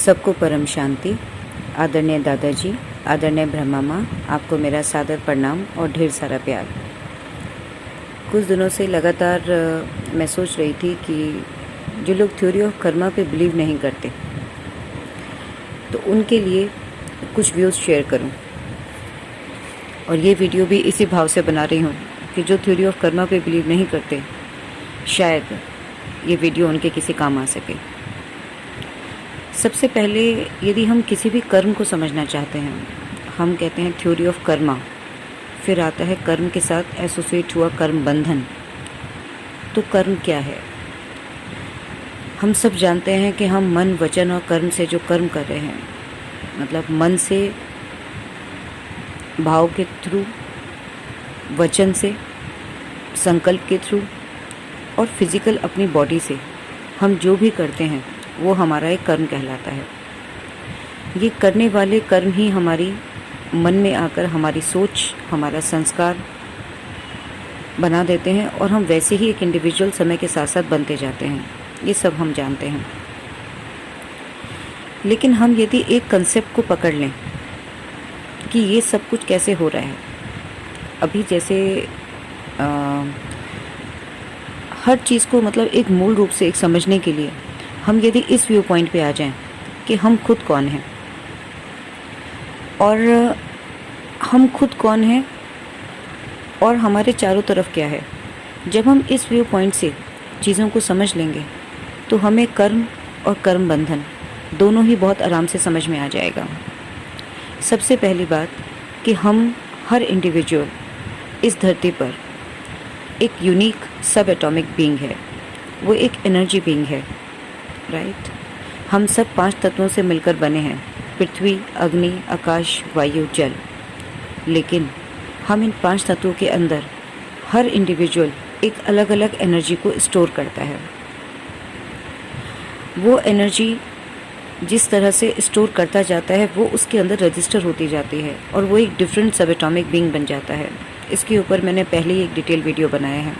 सबको परम शांति। आदरणीय दादाजी, आदरणीय ब्रह्मा माँ, आपको मेरा सादर प्रणाम और ढेर सारा प्यार। कुछ दिनों से लगातार मैं सोच रही थी कि जो लोग थ्योरी ऑफ कर्मा पे बिलीव नहीं करते तो उनके लिए कुछ व्यूज़ शेयर करूं, और ये वीडियो भी इसी भाव से बना रही हूँ कि जो थ्योरी ऑफ कर्मा पे बिलीव नहीं करते शायद ये वीडियो उनके किसी काम आ सके। सबसे पहले यदि हम किसी भी कर्म को समझना चाहते हैं, हम कहते हैं थ्योरी ऑफ कर्मा, फिर आता है कर्म के साथ एसोसिएट हुआ कर्म बंधन। तो कर्म क्या है? हम सब जानते हैं कि हम मन, वचन और कर्म से जो कर्म कर रहे हैं, मतलब मन से, भाव के थ्रू, वचन से, संकल्प के थ्रू और फिजिकल अपनी बॉडी से हम जो भी करते हैं वो हमारा एक कर्म कहलाता है। ये करने वाले कर्म ही हमारी मन में आकर हमारी सोच, हमारा संस्कार बना देते हैं और हम वैसे ही एक इंडिविजुअल समय के साथ साथ बनते जाते हैं। ये सब हम जानते हैं। लेकिन हम यदि एक कंसेप्ट को पकड़ लें कि ये सब कुछ कैसे हो रहा है, अभी जैसे हर चीज़ को मतलब एक मूल रूप से एक समझने के लिए हम यदि इस व्यू पॉइंट पे आ जाएं कि हम खुद कौन हैं और हम खुद कौन हैं और हमारे चारों तरफ क्या है, जब हम इस व्यू पॉइंट से चीज़ों को समझ लेंगे तो हमें कर्म और कर्म बंधन दोनों ही बहुत आराम से समझ में आ जाएगा। सबसे पहली बात कि हम हर इंडिविजुअल इस धरती पर एक यूनिक सब एटॉमिक बीइंग है, वो एक एनर्जी बीइंग है, राइट। हम सब 5 तत्वों से मिलकर बने हैं, पृथ्वी, अग्नि, आकाश, वायु, जल। लेकिन हम इन 5 तत्वों के अंदर हर इंडिविजुअल एक अलग अलग एनर्जी को स्टोर करता है। वो एनर्जी जिस तरह से स्टोर करता जाता है वो उसके अंदर रजिस्टर होती जाती है और वो एक डिफरेंट सब एटॉमिक बीइंग बन जाता है। इसके ऊपर मैंने पहले ही एक डिटेल वीडियो बनाया है।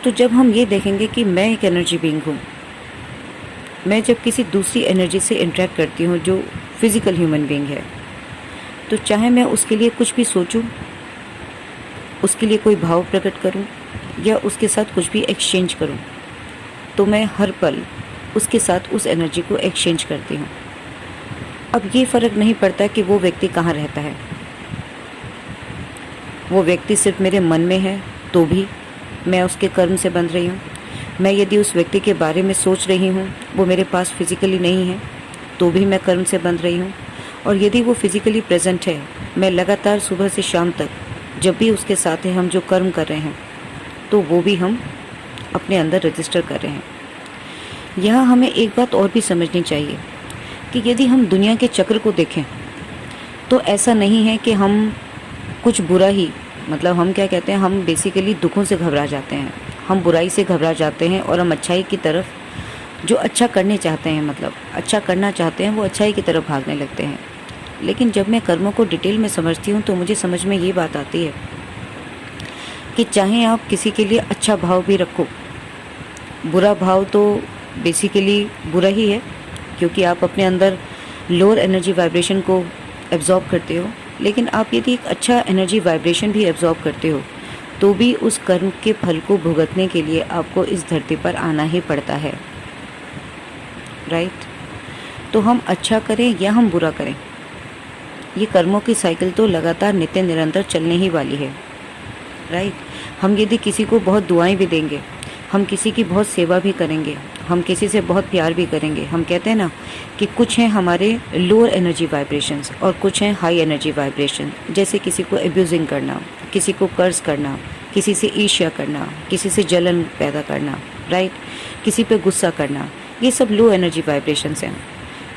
तो जब हम ये देखेंगे कि मैं एक एनर्जी बीइंग हूँ, मैं जब किसी दूसरी एनर्जी से इंटरेक्ट करती हूँ जो फिज़िकल ह्यूमन बीइंग है, तो चाहे मैं उसके लिए कुछ भी सोचूं, उसके लिए कोई भाव प्रकट करूं या उसके साथ कुछ भी एक्सचेंज करूं, तो मैं हर पल उसके साथ उस एनर्जी को एक्सचेंज करती हूं। अब ये फ़र्क नहीं पड़ता कि वो व्यक्ति कहाँ रहता है। वो व्यक्ति सिर्फ मेरे मन में है तो भी मैं उसके कर्म से बंध रही हूँ। मैं यदि उस व्यक्ति के बारे में सोच रही हूँ, वो मेरे पास फिज़िकली नहीं है तो भी मैं कर्म से बंध रही हूँ। और यदि वो फिज़िकली प्रेजेंट है, मैं लगातार सुबह से शाम तक जब भी उसके साथ है हम जो कर्म कर रहे हैं, तो वो भी हम अपने अंदर रजिस्टर कर रहे हैं। यहाँ हमें एक बात और भी समझनी चाहिए कि यदि हम दुनिया के चक्र को देखें तो ऐसा नहीं है कि हम कुछ बुरा ही, मतलब हम क्या कहते हैं, हम बेसिकली दुखों से घबरा जाते हैं, हम बुराई से घबरा जाते हैं और हम अच्छाई की तरफ, जो अच्छा करने चाहते हैं, मतलब अच्छा करना चाहते हैं, वो अच्छाई की तरफ भागने लगते हैं। लेकिन जब मैं कर्मों को डिटेल में समझती हूँ तो मुझे समझ में ये बात आती है कि चाहे आप किसी के लिए अच्छा भाव भी रखो, बुरा भाव तो बेसिकली बुरा ही है क्योंकि आप अपने अंदर लोअर एनर्जी वाइब्रेशन को एब्जॉर्ब करते हो। लेकिन आप यदि एक अच्छा एनर्जी वाइब्रेशन भी एब्जॉर्ब करते हो तो भी उस कर्म के फल को भुगतने के लिए आपको इस धरती पर आना ही पड़ता है, राइट। तो हम अच्छा करें या हम बुरा करें, ये कर्मों की साइकिल तो लगातार नित्य निरंतर चलने ही वाली है, राइट। हम यदि किसी को बहुत दुआएं भी देंगे, हम किसी की बहुत सेवा भी करेंगे, हम किसी से बहुत प्यार भी करेंगे, हम कहते हैं ना कि कुछ हैं हमारे लोअर एनर्जी वाइब्रेशंस और कुछ हैं हाई एनर्जी वाइब्रेशन। जैसे किसी को एब्यूजिंग करना, किसी को कर्ज करना, किसी से ईर्ष्या करना, किसी से जलन पैदा करना, राइट, किसी पे गुस्सा करना, ये सब लो एनर्जी वाइब्रेशंस हैं।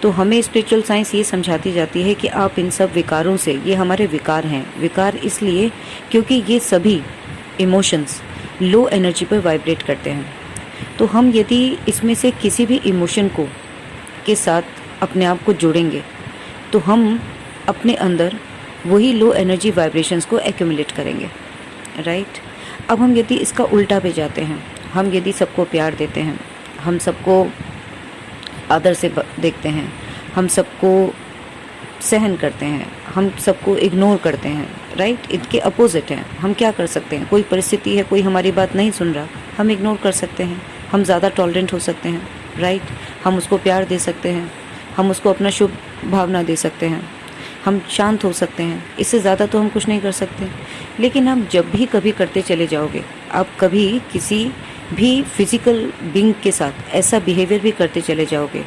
तो हमें स्पिरिचुअल साइंस ये समझाती जाती है कि आप इन सब विकारों से, ये हमारे विकार हैं, विकार इसलिए क्योंकि ये सभी इमोशंस लो एनर्जी पर वाइब्रेट करते हैं। तो हम यदि इसमें से किसी भी इमोशन को के साथ अपने आप को जोड़ेंगे तो हम अपने अंदर वही लो एनर्जी वाइब्रेशंस को एक्यूमुलेट करेंगे, राइट। अब हम यदि इसका उल्टा पे जाते हैं, हम यदि सबको प्यार देते हैं, हम सबको आदर से देखते हैं, हम सबको सहन करते हैं, हम सबको इग्नोर करते हैं, राइट। इनके अपोजिट हैं। हम क्या कर सकते हैं? कोई परिस्थिति है, कोई हमारी बात नहीं सुन रहा, हम इग्नोर कर सकते हैं, हम ज़्यादा टॉलरेंट हो सकते हैं, राइट। हम उसको प्यार दे सकते हैं, हम उसको अपना शुभ भावना दे सकते हैं, हम शांत हो सकते हैं। इससे ज़्यादा तो हम कुछ नहीं कर सकते। लेकिन आप जब भी कभी करते चले जाओगे, आप कभी किसी भी फिजिकल बीइंग के साथ ऐसा बिहेवियर भी करते चले जाओगे,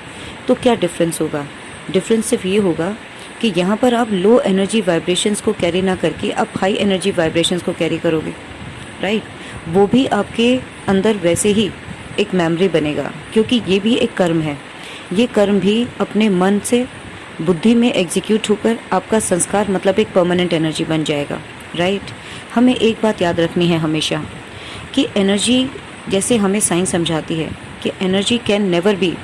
तो क्या डिफरेंस होगा? डिफरेंस सिर्फ ये होगा कि यहाँ पर आप लो एनर्जी वाइब्रेशंस को कैरी ना करके आप हाई एनर्जी वाइब्रेशंस को कैरी करोगे, राइट। वो भी आपके अंदर वैसे ही एक मेमोरी बनेगा, क्योंकि ये भी एक कर्म है। ये कर्म भी अपने मन से बुद्धि में एग्जीक्यूट होकर आपका संस्कार मतलब एक परमानेंट एनर्जी बन जाएगा, राइट। हमें एक बात याद रखनी है हमेशा कि एनर्जी, जैसे हमें साइंस समझाती है कि एनर्जी कैन नेवर बी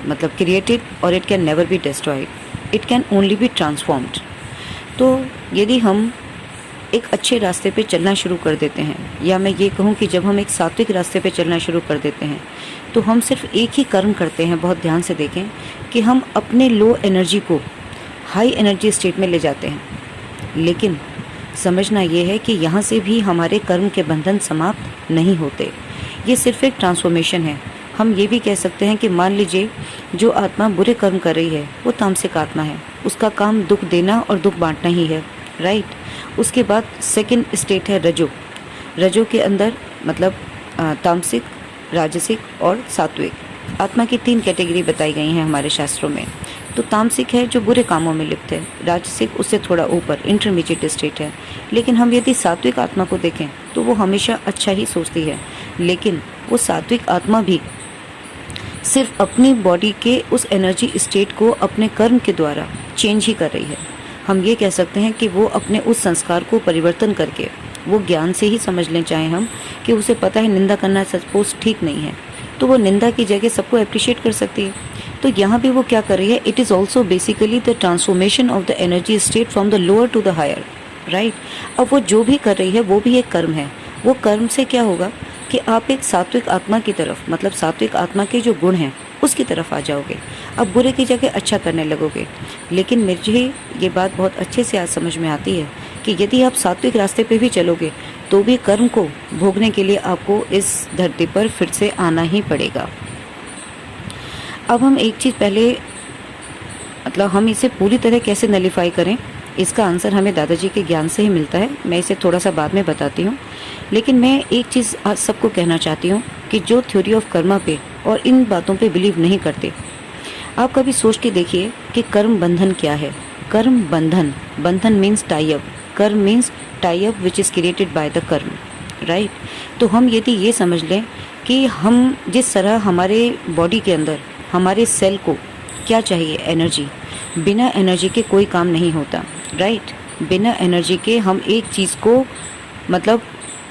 मतलब क्रिएटेड और it can never be destroyed, it can only be transformed. तो यदि हम एक अच्छे रास्ते पे चलना शुरू कर देते हैं, या मैं ये कहूँ कि जब हम एक सात्विक रास्ते पे चलना शुरू कर देते हैं, तो हम सिर्फ एक ही कर्म करते हैं। बहुत ध्यान से देखें कि हम अपने लो एनर्जी को हाई एनर्जी स्टेट में ले जाते हैं। लेकिन समझना ये है कि यहाँ से भी हमारे कर्म के बंधन समाप्त नहीं होते। ये सिर्फ एक ट्रांसफॉर्मेशन है। हम ये भी कह सकते हैं कि मान लीजिए जो आत्मा बुरे कर्म कर रही है वो तामसिक आत्मा है, उसका काम दुख देना और दुख बांटना ही है, राइट। उसके बाद सेकंड स्टेट है रजो। रजो के अंदर मतलब तामसिक, राजसिक और सात्विक आत्मा की 3 कैटेगरी बताई गई हैं हमारे शास्त्रों में। तो तामसिक है जो बुरे कामों में लिप्त है, राजसिक उससे थोड़ा ऊपर इंटरमीडिएट स्टेट है। लेकिन हम यदि सात्विक आत्मा को देखें तो वो हमेशा अच्छा ही सोचती है, लेकिन वो सात्विक आत्मा भी सिर्फ अपनी बॉडी के उस एनर्जी स्टेट को अपने कर्म के द्वारा चेंज ही कर रही है। हम ये कह सकते हैं कि वो अपने उस संस्कार को परिवर्तन करके, वो ज्ञान से ही समझ लें चाहे हम, कि उसे पता है निंदा करना सपोज ठीक नहीं है, तो वो निंदा की जगह सबको अप्रिशिएट कर सकती है। तो यहाँ भी वो क्या कर रही है? It is also basically the transformation of the energy state from the lower to the higher, right. अब वो जो भी कर रही है वो भी एक कर्म है। वो कर्म से क्या होगा कि आप एक सात्विक आत्मा की तरफ, मतलब सात्विक आत्मा के जो गुण हैं उसकी तरफ आ जाओगे। अब बुरे की जगह अच्छा करने लगोगे। लेकिन मुझे ये बात बहुत अच्छे से आज समझ में आती है कि यदि आप सात्विक रास्ते पे भी चलोगे तो भी कर्म को भोगने के लिए आपको इस धरती पर फिर से आना ही पड़ेगा। अब हम एक चीज़ पहले, मतलब हम इसे पूरी तरह कैसे नलीफाई करें, इसका आंसर हमें दादाजी के ज्ञान से ही मिलता है। मैं इसे थोड़ा सा बाद में बताती हूँ। लेकिन मैं एक चीज़ आज सबको कहना चाहती हूँ कि जो थ्योरी ऑफ कर्मा पे और इन बातों पे बिलीव नहीं करते, आप कभी सोच के देखिए कि कर्म बंधन क्या है। कर्म बंधन, बंधन मीन्स टाई अप, कर्म means tie up which is created by the कर्म, राइट। तो हम यदि ये समझ लें कि हम जिस तरह हमारे बॉडी के अंदर हमारे सेल को क्या चाहिए, एनर्जी, बिना एनर्जी के कोई काम नहीं होता, राइट। बिना एनर्जी के हम एक चीज़ को, मतलब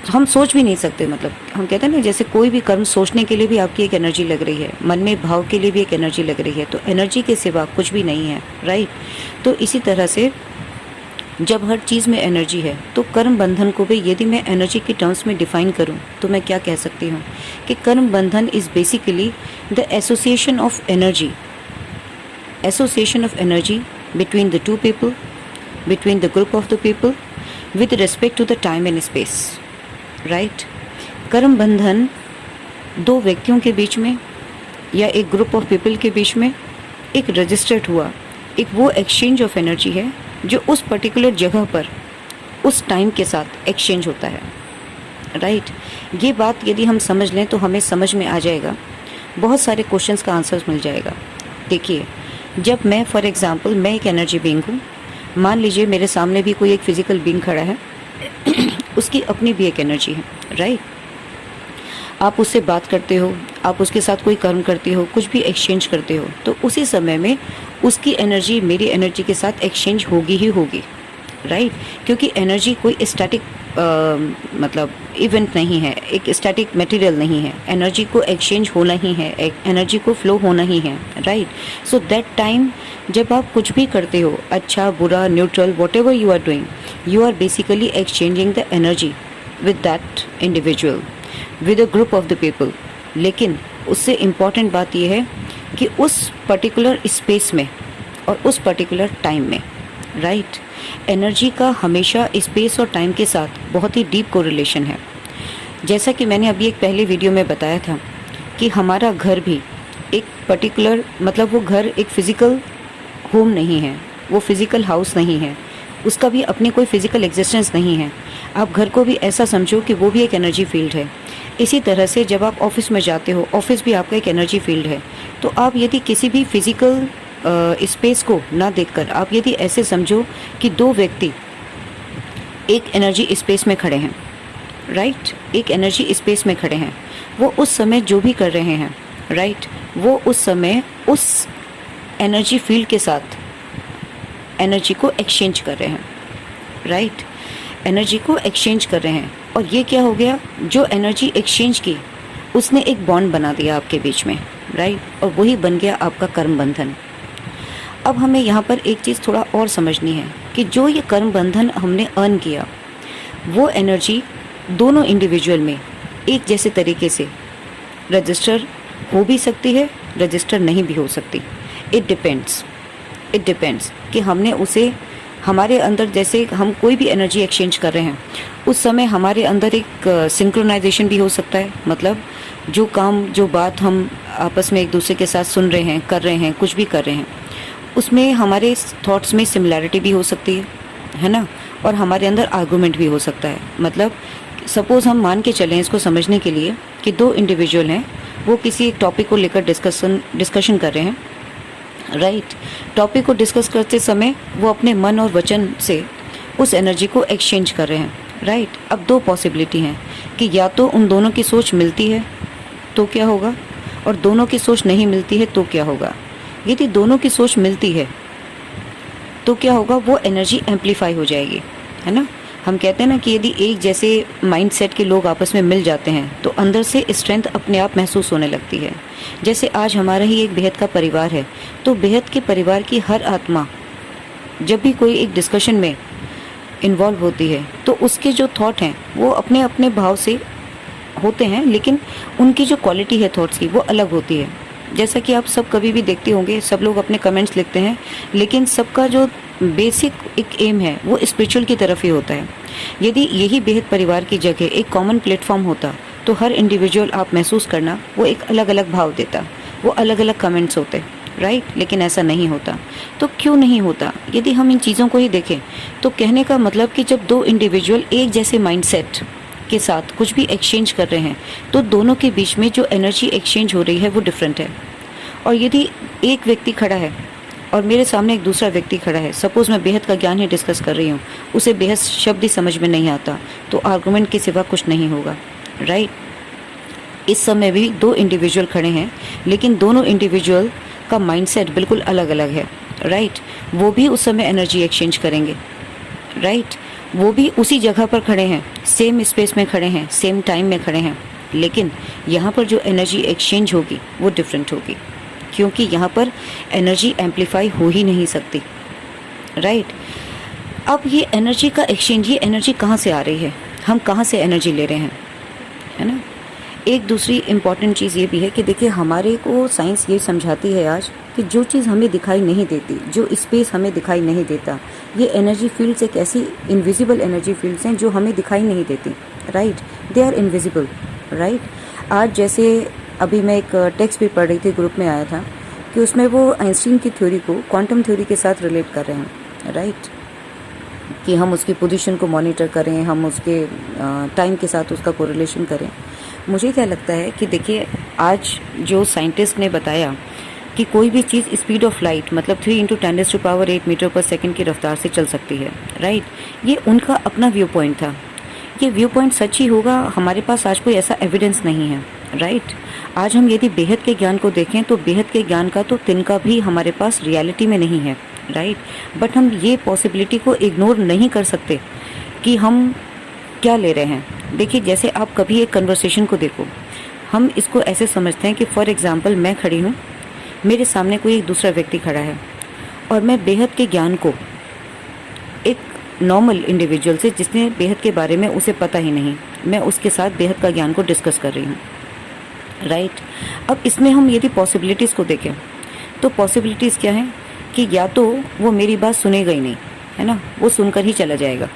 हम सोच भी नहीं सकते। मतलब हम कहते हैं ना, जैसे कोई भी कर्म सोचने के लिए भी आपकी एक एनर्जी लग रही है, मन में भाव के लिए भी एक एनर्जी लग रही है, तो एनर्जी के सिवा कुछ भी नहीं है, राइट। तो इसी तरह से जब हर चीज़ में एनर्जी है तो कर्म बंधन को भी यदि मैं एनर्जी के टर्म्स में डिफाइन करूं तो मैं क्या कह सकती हूं कि कर्म बंधन is basically the association of energy, association of energy between the two people, between the group of the people with respect to the time and space, right। कर्म बंधन दो व्यक्तियों के बीच में या एक ग्रुप ऑफ पीपल के बीच में एक रजिस्टर्ड हुआ एक वो एक्सचेंज ऑफ एनर्जी है जो उस पर्टिकुलर जगह पर उस टाइम के साथ एक्सचेंज होता है, राइट। ये बात यदि हम समझ लें तो हमें समझ में आ जाएगा, बहुत सारे क्वेश्चंस का आंसर मिल जाएगा। देखिए, जब मैं फॉर एग्जांपल मैं एक एनर्जी बीइंग हूँ, मान लीजिए मेरे सामने भी कोई एक फिजिकल बीइंग खड़ा है उसकी अपनी भी एक एनर्जी है, राइट। आप उससे बात करते हो, आप उसके साथ कोई कर्म करते हो, कुछ भी एक्सचेंज करते हो, तो उसी समय में उसकी एनर्जी मेरी एनर्जी के साथ एक्सचेंज होगी ही होगी, राइट। क्योंकि एनर्जी कोई स्टैटिक मतलब इवेंट नहीं है, एक स्टैटिक मटेरियल नहीं है। एनर्जी को एक्सचेंज होना ही है, एनर्जी को फ्लो होना ही है, राइट। सो दैट टाइम जब आप कुछ भी करते हो, अच्छा बुरा neutral whatever you are doing, you are basically exchanging the energy with that individual, with a group of the people. लेकिन उससे इम्पॉर्टेंट बात यह है कि उस पर्टिकुलर स्पेस में और उस पर्टिकुलर टाइम में, राइट, एनर्जी का हमेशा स्पेस और टाइम के साथ बहुत ही डीप कोरिलेशन है। जैसा कि मैंने अभी एक पहले वीडियो में बताया था कि हमारा घर भी एक पर्टिकुलर, मतलब वो घर एक फिज़िकल होम नहीं है, वो फिज़िकल हाउस नहीं है, उसका भी अपनी कोई फिज़िकल एग्जिस्टेंस नहीं है। आप घर को भी ऐसा समझो कि वो भी एक एनर्जी फील्ड है। इसी तरह से जब आप ऑफिस में जाते हो, ऑफिस भी आपका एक एनर्जी फील्ड है। तो आप यदि किसी भी फिज़िकल स्पेस को ना देखकर आप यदि ऐसे समझो कि दो व्यक्ति एक एनर्जी स्पेस में खड़े हैं, राइट, एक एनर्जी स्पेस में खड़े हैं, वो उस समय जो भी कर रहे हैं, राइट, वो उस समय उस एनर्जी फील्ड के साथ एनर्जी को एक्सचेंज कर रहे हैं, राइट, एनर्जी को एक्सचेंज कर रहे हैं। और ये क्या हो गया, जो एनर्जी एक्सचेंज की उसने एक बॉन्ड बना दिया आपके बीच में, राइट, और वही बन गया आपका कर्म बंधन। अब हमें यहाँ पर एक चीज़ थोड़ा और समझनी है कि जो ये कर्म बंधन हमने अर्न किया, वो एनर्जी दोनों इंडिविजुअल में एक जैसे तरीके से रजिस्टर हो भी सकती है, रजिस्टर नहीं भी हो सकती। इट डिपेंड्स कि हमने उसे हमारे अंदर, जैसे हम कोई भी एनर्जी एक्सचेंज कर रहे हैं उस समय हमारे अंदर एक सिंक्रोनाइजेशन भी हो सकता है। मतलब जो काम, जो बात हम आपस में एक दूसरे के साथ सुन रहे हैं, कर रहे हैं, कुछ भी कर रहे हैं, उसमें हमारे थॉट्स में सिमिलैरिटी भी हो सकती है ना, और हमारे अंदर आर्गूमेंट भी हो सकता है। मतलब सपोज़ हम मान के चलें इसको समझने के लिए कि दो इंडिविजुअल हैं, वो किसी एक टॉपिक को लेकर डिस्कशन कर रहे हैं, राइट। टॉपिक को डिस्कस करते समय वो अपने मन और वचन से उस एनर्जी को एक्सचेंज कर रहे हैं, राइट। अब दो पॉसिबिलिटी हैं कि या तो उन दोनों की सोच मिलती है तो क्या होगा, और दोनों की सोच नहीं मिलती है तो क्या होगा। यदि दोनों की सोच मिलती है तो क्या होगा, वो एनर्जी एम्पलीफाई हो जाएगी, है ना। हम कहते हैं ना कि यदि एक जैसे माइंडसेट के लोग आपस में मिल जाते हैं तो अंदर से स्ट्रेंथ अपने आप महसूस होने लगती है। जैसे आज हमारा ही एक बेहद का परिवार है, तो बेहद के परिवार की हर आत्मा जब भी कोई एक डिस्कशन में इन्वॉल्व होती है तो उसके जो थॉट हैं वो अपने अपने भाव से होते हैं, लेकिन उनकी जो क्वालिटी है थॉट्स की वो अलग होती है। जैसा कि आप सब कभी भी देखते होंगे, सब लोग अपने कमेंट्स लिखते हैं, लेकिन सबका जो बेसिक एक एम है वो स्पिरिचुअल की तरफ ही होता है। यदि यही बेहद परिवार की जगह एक कॉमन प्लेटफॉर्म होता तो हर इंडिविजुअल आप महसूस करना वो एक अलग अलग भाव देता, वो अलग अलग कमेंट्स होते, राइट। लेकिन ऐसा नहीं होता। तो क्यों नहीं होता? यदि हम इन चीज़ों को ही देखें तो कहने का मतलब कि जब दो इंडिविजुअल एक जैसे माइंडसेट के साथ कुछ भी एक्सचेंज कर रहे हैं तो दोनों के बीच में जो एनर्जी एक्सचेंज हो रही है वो डिफरेंट है। और यदि एक व्यक्ति खड़ा है और मेरे सामने एक दूसरा व्यक्ति खड़ा है, सपोज़ मैं बेहद का ज्ञान ही डिस्कस कर रही हूँ, उसे बेहद शब्द ही समझ में नहीं आता, तो आर्गूमेंट के सिवा कुछ नहीं होगा, राइट। इस समय भी दो इंडिविजुअल खड़े हैं, लेकिन दोनों इंडिविजुअल का माइंडसेट बिल्कुल अलग अलग है, राइट। वो भी उस समय एनर्जी एक्सचेंज करेंगे, राइट। वो भी उसी जगह पर खड़े हैं, सेम स्पेस में खड़े हैं, सेम टाइम में खड़े हैं, लेकिन यहाँ पर जो एनर्जी एक्सचेंज होगी वो डिफरेंट होगी, क्योंकि यहाँ पर एनर्जी एम्पलीफाई हो ही नहीं सकती, राइट। अब ये एनर्जी का एक्सचेंज, ये एनर्जी कहाँ से आ रही है, हम कहाँ से एनर्जी ले रहे हैं, है ना। एक दूसरी इम्पॉर्टेंट चीज़ ये भी है कि देखिए, हमारे को साइंस ये समझाती है आज कि जो चीज़ हमें दिखाई नहीं देती, जो स्पेस हमें दिखाई नहीं देता, ये एनर्जी फील्ड्स एक ऐसी इनविजिबल एनर्जी फील्ड्स हैं जो हमें दिखाई नहीं देती, right. They are invisible, right. आज जैसे अभी मैं एक टेक्स्ट भी पढ़ रही थी, ग्रुप में आया था कि उसमें वो आइंस्टीन की थ्योरी को क्वांटम थ्योरी के साथ रिलेट कर रहे हैं, राइट। कि हम उसकी पोजीशन को मॉनिटर करें, हम उसके टाइम के साथ उसका कोरिलेशन करें। मुझे क्या लगता है कि देखिए, आज जो साइंटिस्ट ने बताया कि कोई भी चीज़ स्पीड ऑफ लाइट मतलब 3 × 10⁸ मीटर पर सेकंड की रफ्तार से चल सकती है, राइट। ये उनका अपना व्यू पॉइंट था। ये व्यू पॉइंट सच ही होगा, हमारे पास आज कोई ऐसा एविडेंस नहीं है, राइट। आज हम यदि बेहद के ज्ञान को देखें तो बेहद के ज्ञान का तो तिनका भी हमारे पास रियलिटी में नहीं है, राइट। बट हम ये पॉसिबिलिटी को इग्नोर नहीं कर सकते कि हम क्या ले रहे हैं। देखिए, जैसे आप कभी एक कन्वर्सेशन को देखो, हम इसको ऐसे समझते हैं कि फॉर एग्जांपल मैं खड़ी हूँ, मेरे सामने कोई एक दूसरा व्यक्ति खड़ा है और मैं बेहद के ज्ञान को एक नॉर्मल इंडिविजुअल से, जिसने बेहद के बारे में उसे पता ही नहीं, मैं उसके साथ बेहद का ज्ञान को डिस्कस कर रही हूँ, राइट। अब इसमें हम यदि पॉसिबिलिटीज़ को देखें तो पॉसिबिलिटीज़ क्या हैं कि या तो वो मेरी बात सुनेगा ही नहीं, है ना, वो सुनकर ही चला जाएगा,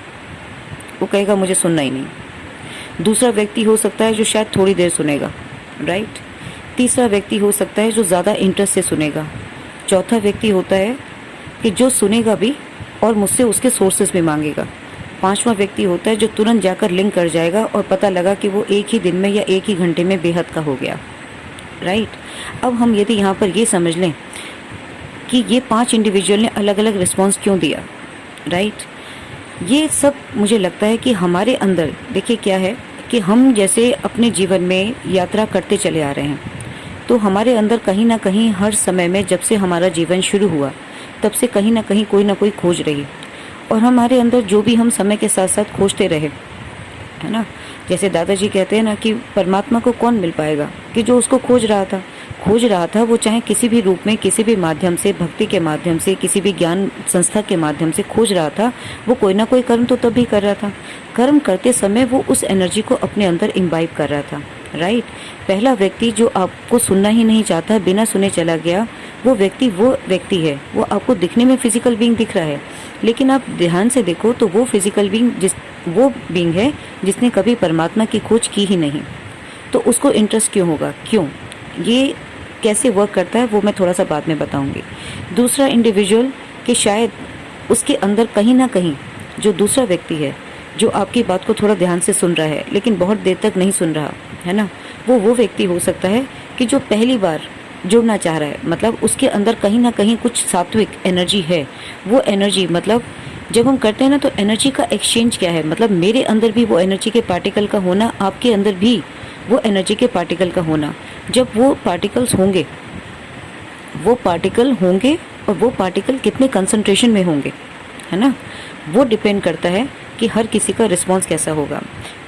वो कहेगा मुझे सुनना ही नहीं। दूसरा व्यक्ति हो सकता है जो शायद थोड़ी देर सुनेगा, राइट। तीसरा व्यक्ति हो सकता है जो ज़्यादा इंटरेस्ट से सुनेगा। चौथा व्यक्ति होता है कि जो सुनेगा भी और मुझसे उसके सोर्सेज भी मांगेगा। पांचवा व्यक्ति होता है जो तुरंत जाकर लिंक कर जाएगा और पता लगा कि वो एक ही दिन में या एक ही घंटे में बेहद का हो गया, राइट। अब हम यदि यहाँ पर ये समझ लें कि ये 5 इंडिविजुअल ने अलग अलग रिस्पॉन्स क्यों दिया, राइट। ये सब मुझे लगता है कि हमारे अंदर देखिए क्या है कि हम जैसे अपने जीवन में यात्रा करते चले आ रहे हैं, तो हमारे अंदर कहीं ना कहीं हर समय में जब से हमारा जीवन शुरू हुआ तब से कहीं ना कहीं कोई ना कोई खोज रही, और हमारे अंदर जो भी हम समय के साथ साथ खोजते रहे, है ना। जैसे दादाजी कहते हैं ना कि परमात्मा को कौन मिल पाएगा, कि जो उसको खोज रहा था वो चाहे किसी भी रूप में, किसी भी माध्यम से, भक्ति के माध्यम से, किसी भी ज्ञान संस्था के माध्यम से खोज रहा था, वो कोई ना कोई कर्म तो तब भी कर रहा था। कर्म करते समय वो उस एनर्जी को अपने अंदर इम्बाइब कर रहा था, राइट। पहला व्यक्ति जो आपको सुनना ही नहीं चाहता, बिना सुने चला गया, वो व्यक्ति है, वो आपको दिखने में फिजिकल बीइंग दिख रहा है, लेकिन आप ध्यान से देखो तो वो फिजिकल बीइंग वो बीइंग है जिसने कभी परमात्मा की खोज की ही नहीं। तो उसको इंटरेस्ट क्यों होगा, क्यों, ये कैसे वर्क करता है वो मैं थोड़ा सा बाद में बताऊंगी। दूसरा इंडिविजुअल कि शायद उसके अंदर कहीं ना कहीं जो दूसरा व्यक्ति है जो आपकी बात को थोड़ा ध्यान से सुन रहा है लेकिन बहुत देर तक नहीं सुन रहा है ना, वो व्यक्ति हो सकता है कि जो पहली बार जुड़ना चाह रहा है, मतलब उसके अंदर कहीं ना कहीं कुछ सात्विक एनर्जी है। वो एनर्जी, मतलब जब हम करते हैं ना तो एनर्जी का एक्सचेंज क्या है, मतलब मेरे अंदर भी वो एनर्जी के पार्टिकल का होना, आपके अंदर भी वो एनर्जी के पार्टिकल का होना। जब वो पार्टिकल होंगे और वो पार्टिकल कितने कंसंट्रेशन में होंगे, है ना, वो डिपेंड करता है कि हर किसी का रिस्पॉन्स कैसा होगा।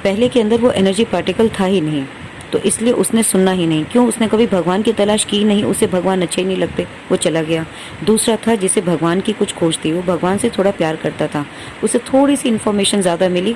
पहले के अंदर वो एनर्जी पार्टिकल था ही नहीं, तो इसलिए उसने सुनना ही नहीं। क्यों, उसने कभी भगवान की तलाश की नहीं, उसे भगवान अच्छे ही नहीं लगते, वो चला गया। दूसरा था जिसे भगवान की कुछ खोज थी, वो भगवान से थोड़ा प्यार करता था, उसे थोड़ी सी इन्फॉर्मेशन ज़्यादा मिली,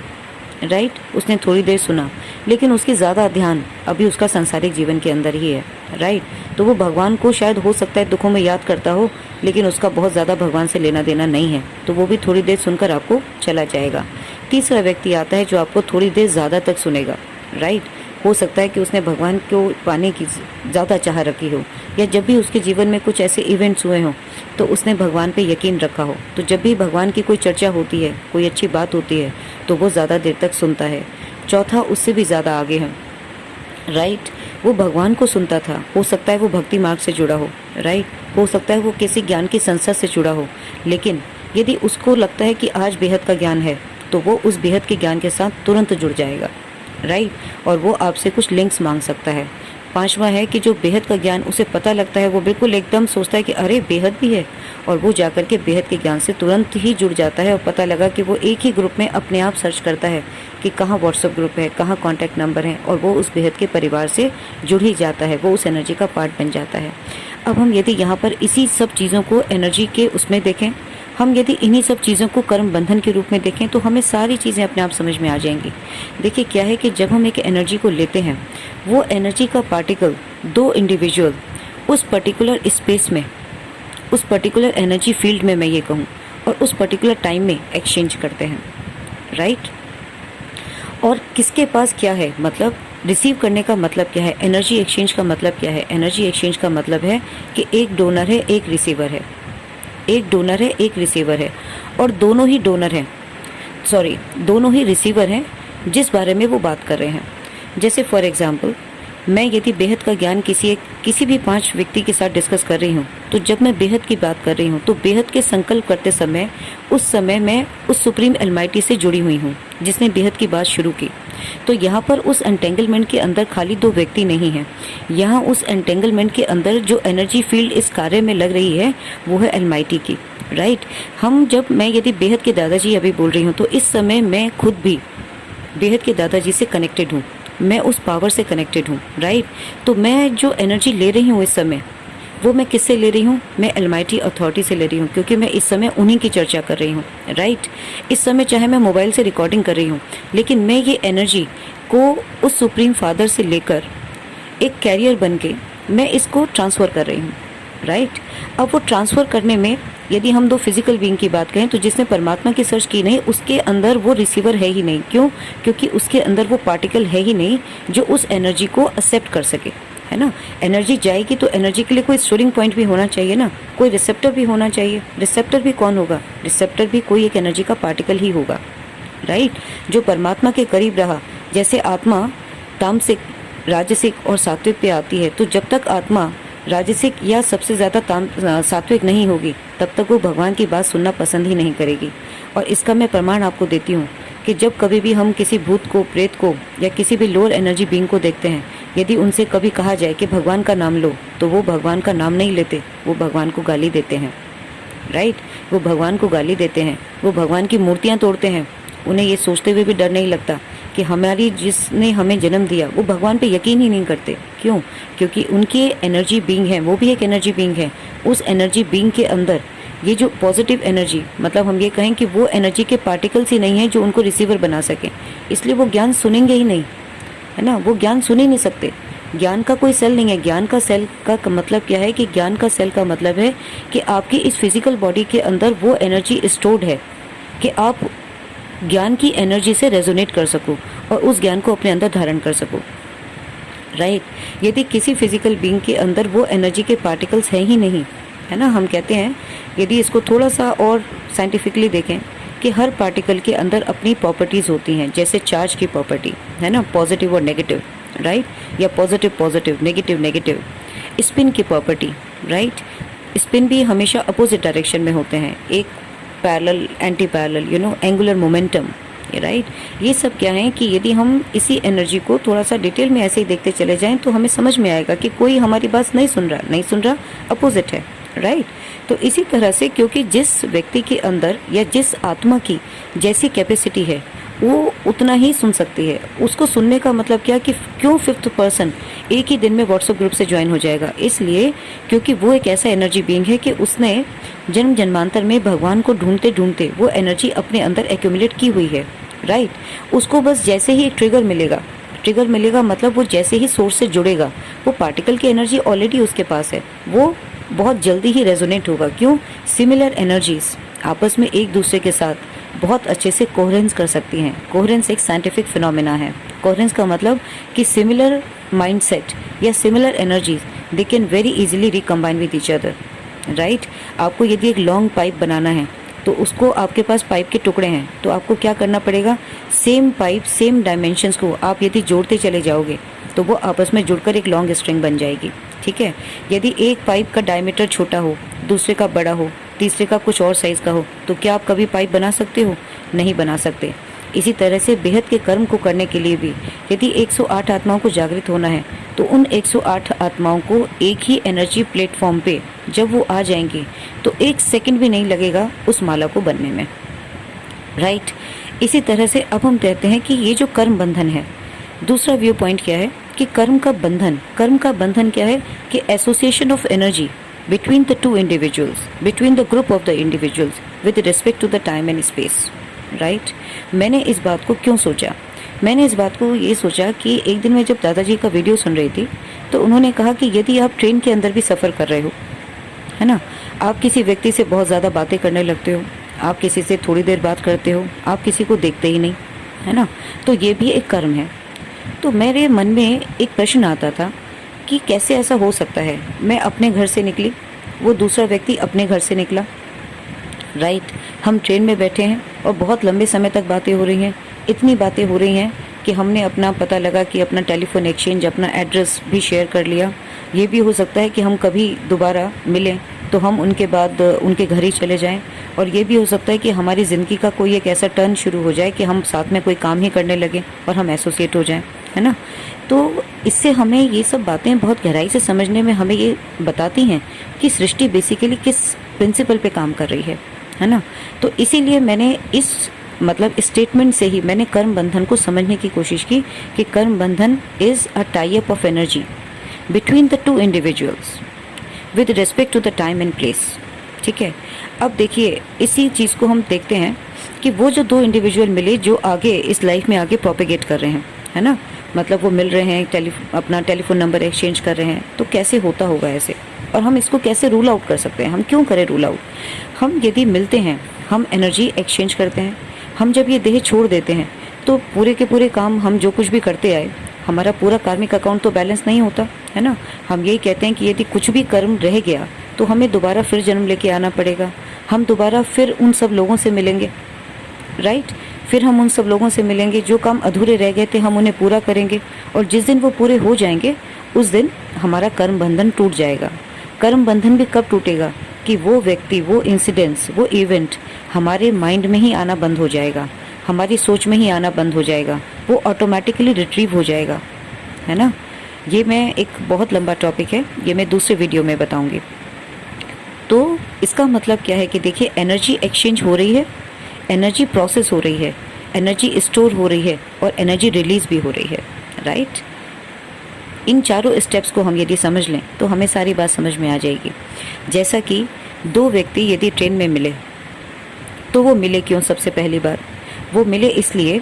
राइट, उसने थोड़ी देर सुना, लेकिन उसकी ज़्यादा ध्यान अभी उसका सांसारिक जीवन के अंदर ही है, राइट। तो वो भगवान को शायद हो सकता है दुखों में याद करता हो, लेकिन उसका बहुत ज़्यादा भगवान से लेना देना नहीं है, तो वो भी थोड़ी देर सुनकर आपको चला जाएगा। तीसरा व्यक्ति आता है जो आपको थोड़ी देर ज़्यादा तक सुनेगा, राइट। हो सकता है कि उसने भगवान को पाने की ज़्यादा चाह रखी हो, या जब भी उसके जीवन में कुछ ऐसे इवेंट्स हुए हों तो उसने भगवान पे यकीन रखा हो, तो जब भी भगवान की कोई चर्चा होती है, कोई अच्छी बात होती है, तो वो ज़्यादा देर तक सुनता है। चौथा उससे भी ज़्यादा आगे है, राइट, वो भगवान को सुनता था, हो सकता है वो भक्ति मार्ग से जुड़ा हो, राइट, हो सकता है वो किसी ज्ञान की संस्था से जुड़ा हो, लेकिन यदि उसको लगता है कि आज बेहद का ज्ञान है तो वो उस बेहद के ज्ञान के साथ तुरंत जुड़ जाएगा, राइट, और वो आपसे कुछ लिंक्स मांग सकता है। पांचवा है कि जो बेहद का ज्ञान उसे पता लगता है, वो बिल्कुल एकदम सोचता है कि अरे बेहद भी है, और वो जाकर के बेहद के ज्ञान से तुरंत ही जुड़ जाता है। और पता लगा कि वो एक ही ग्रुप में अपने आप सर्च करता है कि कहाँ व्हाट्सएप ग्रुप है, कहाँ कॉन्टैक्ट नंबर है, और वो उस बेहद के परिवार से जुड़ ही जाता है, वो उस एनर्जी का पार्ट बन जाता है। अब हम यदि यहाँ पर इसी सब चीज़ों को एनर्जी के उसमें देखें, हम यदि इन्हीं सब चीज़ों को कर्म बंधन के रूप में देखें तो हमें सारी चीज़ें अपने आप समझ में आ जाएंगी। देखिए क्या है कि जब हम एक एनर्जी को लेते हैं, वो एनर्जी का पार्टिकल दो इंडिविजुअल उस पर्टिकुलर स्पेस में, उस पर्टिकुलर एनर्जी फील्ड में, मैं ये कहूँ, और उस पर्टिकुलर टाइम में एक्सचेंज करते हैं, राइट। और किसके पास क्या है, मतलब रिसीव करने का मतलब क्या है, एनर्जी एक्सचेंज का मतलब क्या है। एनर्जी एक्सचेंज का मतलब है कि एक डोनर है, एक रिसीवर है, एक डोनर है, एक रिसीवर है, और दोनों ही डोनर हैं, दोनों ही रिसीवर हैं जिस बारे में वो बात कर रहे हैं। जैसे फॉर एग्जांपल, मैं यदि बेहद का ज्ञान किसी भी 5 व्यक्ति के साथ डिस्कस कर रही हूँ, तो जब मैं बेहद की बात कर रही हूँ तो बेहद के संकल्प करते समय उस समय मैं उस सुप्रीम अलमाइटी से जुड़ी हुई हूँ जिसने बेहद की बात शुरू की। तो यहाँ पर उस एंटेंगलमेंट के अंदर खाली 2 व्यक्ति नहीं हैं, यहाँ उस एंटेंगलमेंट के अंदर जो एनर्जी फील्ड इस कार्य में लग रही है वो है अलमाइटी की, राइट। मैं यदि बेहद के दादाजी अभी बोल रही हूँ तो इस समय मैं खुद भी बेहद के दादाजी से कनेक्टेड हूँ, मैं उस पावर से कनेक्टेड हूँ, राइट। तो मैं जो एनर्जी ले रही हूँ इस समय, वो मैं किससे ले रही हूँ, मैं अलमाइटी अथॉरिटी से ले रही हूँ, क्योंकि मैं इस समय उन्हीं की चर्चा कर रही हूँ, राइट। इस समय चाहे मैं मोबाइल से रिकॉर्डिंग कर रही हूँ, लेकिन मैं ये एनर्जी को उस सुप्रीम फादर से लेकर एक कैरियर बन के मैं इसको ट्रांसफ़र कर रही हूँ, राइट। अब वो ट्रांसफ़र करने में यदि हम दो फिजिकल बीइंग की बात करें तो जिसने परमात्मा की सर्च की नहीं उसके अंदर वो रिसीवर है ही नहीं। क्यों? क्योंकि उसके अंदर वो पार्टिकल है ही नहीं जो उस एनर्जी को एक्सेप्ट कर सके, है ना। एनर्जी जाएगी तो एनर्जी के लिए कोई स्टोरिंग पॉइंट भी होना चाहिए ना, कोई रिसेप्टर भी होना चाहिए। रिसेप्टर भी कौन होगा? रिसेप्टर भी कोई एक एनर्जी का पार्टिकल ही होगा, राइट, जो परमात्मा के करीब रहा। जैसे आत्मा तामसिक, राजसिक और सात्विक पे आती है, तो जब तक आत्मा राजसिक या सबसे ज़्यादा सात्विक नहीं होगी तब तक वो भगवान की बात सुनना पसंद ही नहीं करेगी। और इसका मैं प्रमाण आपको देती हूँ कि जब कभी भी हम किसी भूत को, प्रेत को या किसी भी लोअर एनर्जी बीइंग को देखते हैं, यदि उनसे कभी कहा जाए कि भगवान का नाम लो, तो वो भगवान का नाम नहीं लेते, वो भगवान को गाली देते हैं, राइट। वो भगवान को गाली देते हैं, वो भगवान की मूर्तियाँ तोड़ते हैं। उन्हें ये सोचते हुए भी डर नहीं लगता कि हमारी जिसने हमें जन्म दिया वो भगवान पे यकीन ही नहीं करते। क्यों? क्योंकि उनकी एनर्जी बीइंग है, वो भी एक एनर्जी बीइंग है। उस एनर्जी बीइंग के अंदर ये जो पॉजिटिव एनर्जी, मतलब हम ये कहें कि वो एनर्जी के पार्टिकल्स ही नहीं है जो उनको रिसीवर बना सके, इसलिए वो ज्ञान सुनेंगे ही नहीं, है ना। वो ज्ञान सुन ही नहीं सकते। ज्ञान का कोई सेल नहीं है। ज्ञान का सेल का मतलब क्या है कि ज्ञान का सेल का मतलब है कि आपकी इस फिजिकल बॉडी के अंदर वो एनर्जी स्टोर्ड है कि आप ज्ञान की एनर्जी से रेजोनेट कर सको और उस ज्ञान को अपने अंदर धारण कर सको, राइट। यदि किसी फिजिकल बीइंग के अंदर वो एनर्जी के पार्टिकल्स हैं ही नहीं, है ना, हम कहते हैं, यदि इसको थोड़ा सा और साइंटिफिकली देखें कि हर पार्टिकल के अंदर अपनी प्रॉपर्टीज़ होती हैं, जैसे चार्ज की प्रॉपर्टी, है ना, पॉजिटिव और नेगेटिव, राइट, या positive positive, negative negative. Spin की प्रॉपर्टी, राइट, स्पिन भी हमेशा अपोजिट डायरेक्शन में होते हैं, एक parallel, anti parallel, angular momentum, right. ये सब क्या है कि यदि हम इसी एनर्जी को थोड़ा सा डिटेल में ऐसे ही देखते चले जाएं तो हमें समझ में आएगा कि कोई हमारी बात नहीं सुन रहा, अपोजिट है, राइट। तो इसी तरह से क्योंकि जिस व्यक्ति के अंदर या जिस आत्मा की जैसी कैपेसिटी है वो उतना ही सुन सकती है। उसको सुनने का मतलब क्या कि क्यों 5th पर्सन एक ही दिन में व्हाट्सएप ग्रुप से ज्वाइन हो जाएगा? इसलिए क्योंकि वो एक ऐसा एनर्जी बीइंग है कि उसने जन्म जन्मांतर में भगवान को ढूंढते ढूंढते वो एनर्जी अपने अंदर एक्यूमुलेट की हुई है, राइट। उसको बस जैसे ही एक ट्रिगर मिलेगा मतलब वो जैसे ही सोर्स से जुड़ेगा, वो पार्टिकल की एनर्जी ऑलरेडी उसके पास है, वो बहुत जल्दी ही रेजोनेट होगा। क्यों? सिमिलर एनर्जीज आपस में एक दूसरे के साथ बहुत अच्छे से कोहेरेंस कर सकती हैं। कोहेरेंस एक साइंटिफिक फिनोमेना है। कोहेरेंस का मतलब कि सिमिलर माइंडसेट या similar energies they can very easily recombine with each other, right. आपको यदि एक लॉन्ग पाइप बनाना है तो उसको, आपके पास पाइप के टुकड़े हैं तो आपको क्या करना पड़ेगा? सेम पाइप, सेम डायमेंशंस को आप यदि जोड़ते चले जाओगे तो वो आपस में जुड़कर एक लॉन्ग स्ट्रिंग बन जाएगी, ठीक है। यदि एक पाइप का डायमीटर छोटा हो, दूसरे का बड़ा हो, तीसरे का कुछ और साइज़ का हो, तो क्या आप कभी पाइप बना सकते हो? नहीं बना सकते। इसी तरह से बेहद के कर्म को करने के लिए भी यदि 108 आत्माओं को जागृत होना है तो उन 108 आत्माओं को एक ही एनर्जी प्लेटफॉर्म पे जब वो आ जाएंगी तो 1 सेकंड भी नहीं लगेगा उस माला को बनने में, राइट। इसी तरह से अब हम कहते हैं कि ये जो कर्म बंधन है, दूसरा व्यू पॉइंट क्या है कि कर्म का बंधन क्या है कि association of energy between the two individuals, between the group of the individuals with respect to the time and space, right? मैंने इस बात को क्यों सोचा? मैंने इस बात को ये सोचा कि एक दिन मैं जब दादाजी का वीडियो सुन रही थी तो उन्होंने कहा कि यदि आप ट्रेन के अंदर भी सफ़र कर रहे हो, है ना, आप किसी व्यक्ति से बहुत ज़्यादा बातें करने लगते हो, आप किसी से थोड़ी देर बात करते हो, आप किसी को देखते ही नहीं, है ना, तो ये भी एक कर्म है। तो मेरे मन में एक प्रश्न आता था कि कैसे ऐसा हो सकता है? मैं अपने घर से निकली, वो दूसरा व्यक्ति अपने घर से निकला, राइट। हम ट्रेन में बैठे हैं और बहुत लंबे समय तक बातें हो रही हैं, इतनी बातें हो रही हैं कि हमने अपना पता लगा कि अपना टेलीफोन एक्सचेंज, अपना एड्रेस भी शेयर कर लिया। ये भी हो सकता है कि हम कभी दोबारा मिलें तो हम उनके बाद उनके घर ही चले जाएं, और ये भी हो सकता है कि हमारी ज़िंदगी का कोई एक ऐसा टर्न शुरू हो जाए कि हम साथ में कोई काम ही करने लगे और हम एसोसिएट हो जाएं, है ना। तो इससे हमें ये सब बातें बहुत गहराई से समझने में हमें ये बताती हैं कि सृष्टि बेसिकली किस प्रिंसिपल पे काम कर रही है ना। तो इसीलिए मैंने इस स्टेटमेंट से ही मैंने कर्म बंधन को समझने की कोशिश की कि कर्म बंधन is a tie up of energy between the two individuals with respect to the time and place, ठीक है। अब देखिए, इसी चीज़ को हम देखते हैं कि वो जो 2 इंडिविजुअल मिले जो आगे इस लाइफ में आगे प्रोपेगेट कर रहे हैं, है ना, मतलब वो मिल रहे हैं, अपना टेलीफोन नंबर एक्सचेंज कर रहे हैं, तो कैसे होता होगा ऐसे, और हम इसको कैसे रूल आउट कर सकते हैं, हम क्यों करें रूल आउट। हम यदि मिलते हैं, हम एनर्जी एक्सचेंज करते हैं, हम जब ये देह छोड़ देते हैं तो पूरे के पूरे काम हम जो कुछ भी करते आए, हमारा पूरा कार्मिक अकाउंट तो बैलेंस नहीं होता है ना। हम यही कहते हैं कि यदि कुछ भी कर्म रह गया तो हमें दोबारा फिर जन्म लेके आना पड़ेगा, हम दोबारा फिर उन सब लोगों से मिलेंगे, राइट। फिर हम उन सब लोगों से मिलेंगे, जो काम अधूरे रह गए थे हम उन्हें पूरा करेंगे, और जिस दिन वो पूरे हो जाएंगे उस दिन हमारा कर्म बंधन टूट जाएगा। कर्म बंधन भी कब टूटेगा कि वो व्यक्ति, वो इंसिडेंट्स, वो इवेंट हमारे माइंड में ही आना बंद हो जाएगा, हमारी सोच में ही आना बंद हो जाएगा, वो ऑटोमेटिकली रिट्रीव हो जाएगा, है ना। ये मैं एक बहुत लंबा टॉपिक है, ये मैं दूसरे वीडियो में बताऊंगी। तो इसका मतलब क्या है कि देखिए, एनर्जी एक्सचेंज हो रही है, एनर्जी प्रोसेस हो रही है, एनर्जी स्टोर हो रही है, और एनर्जी रिलीज भी हो रही है, राइट। इन चारों स्टेप्स को हम यदि समझ लें तो हमें सारी बात समझ में आ जाएगी। जैसा कि दो व्यक्ति यदि ट्रेन में मिले तो वो मिले क्यों? सबसे पहली बात, वो मिले इसलिए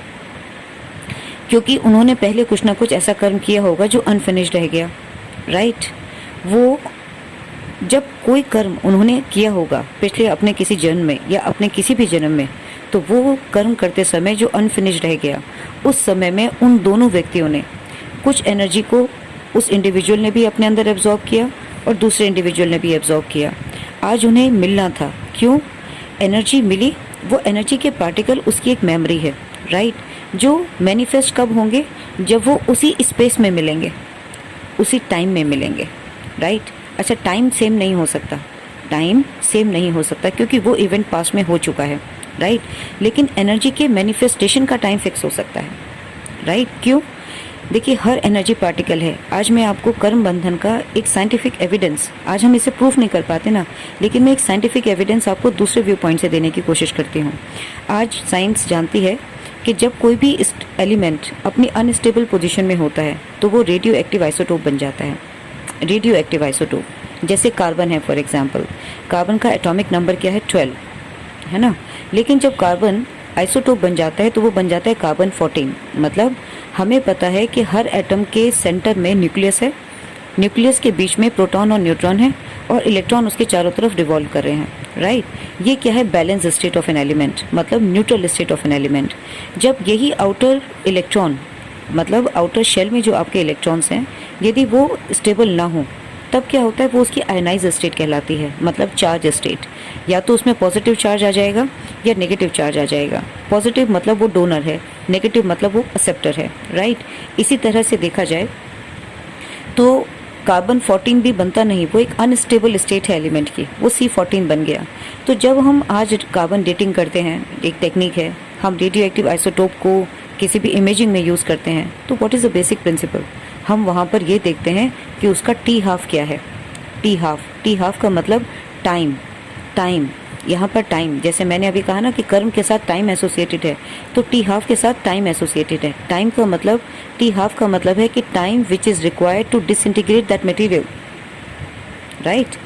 क्योंकि उन्होंने पहले कुछ ना कुछ ऐसा कर्म किया होगा जो अनफिनिश्ड रह गया, राइट। वो जब कोई कर्म उन्होंने किया होगा पिछले अपने किसी जन्म में या अपने किसी भी जन्म में, तो वो कर्म करते समय जो अनफिनिश्ड रह गया, उस समय में उन दोनों व्यक्तियों ने कुछ एनर्जी को, उस इंडिविजुअल ने भी अपने अंदर एब्जॉर्ब किया और दूसरे इंडिविजुअल ने भी एब्जॉर्ब किया। आज उन्हें मिलना था, क्यों? एनर्जी मिली, वो एनर्जी के पार्टिकल उसकी एक मेमोरी है, राइट, जो मैनिफेस्ट कब होंगे? जब वो उसी स्पेस में मिलेंगे, उसी टाइम में मिलेंगे, राइट। अच्छा, टाइम सेम नहीं हो सकता, टाइम सेम नहीं हो सकता क्योंकि वो इवेंट पास में हो चुका है, राइट। लेकिन एनर्जी के मैनिफेस्टेशन का टाइम फिक्स हो सकता है, राइट। क्यों? देखिए, हर एनर्जी पार्टिकल है। आज मैं आपको कर्म बंधन का एक साइंटिफिक एविडेंस, आज हम इसे प्रूफ नहीं कर पाते ना, लेकिन मैं एक साइंटिफिक एविडेंस आपको दूसरे व्यू पॉइंट से देने की कोशिश करती हूँ। आज साइंस जानती है कि जब कोई भी एलिमेंट अपनी अनस्टेबल पोजीशन में होता है तो वो रेडियो एक्टिव आइसोटोप बन जाता है। रेडियो एक्टिव आइसोटोप जैसे कार्बन है, फॉर एग्जांपल, कार्बन का एटॉमिक नंबर क्या है? 12, है ना। लेकिन जब कार्बन आइसोटोप बन जाता है तो वो बन जाता है कार्बन 14। मतलब हमें पता है कि हर एटम के सेंटर में न्यूक्लियस है, न्यूक्लियस के बीच में प्रोटॉन और न्यूट्रॉन है, और इलेक्ट्रॉन उसके चारों तरफ रिवॉल्व कर रहे हैं, राइट। ये क्या है? Balance state of an element, मतलब neutral state of an element. जब यही आउटर इलेक्ट्रॉन, मतलब आउटर शेल में जो आपके इलेक्ट्रॉन्स हैं, यदि वो स्टेबल ना हो, तब क्या होता है? वो उसकी आयनाइज स्टेट कहलाती है, मतलब चार्ज स्टेट। या तो उसमें पॉजिटिव चार्ज आ जाएगा या नेगेटिव चार्ज आ जाएगा। पॉजिटिव मतलब वो डोनर है, नेगेटिव मतलब वो एक्सेप्टर है, राइट। इसी तरह से देखा जाए तो कार्बन 14 भी बनता नहीं, वो एक अनस्टेबल स्टेट है एलिमेंट की, वो C14 बन गया। तो जब हम आज कार्बन डेटिंग करते हैं, एक टेक्निक है, हम रेडियो एक्टिव आइसोटोप को किसी भी इमेजिंग में यूज़ करते हैं, तो what is the basic principle? हम वहाँ पर ये देखते हैं कि उसका T12 क्या है। T12 का मतलब टाइम, टाइम, यहाँ पर टाइम, जैसे मैंने अभी कहा ना कि कर्म के साथ टाइम एसोसिएटेड है, तो T12 के साथ टाइम एसोसिएटेड है। टाइम का मतलब, T12 का मतलब है कि time which is required to disintegrate that material, right.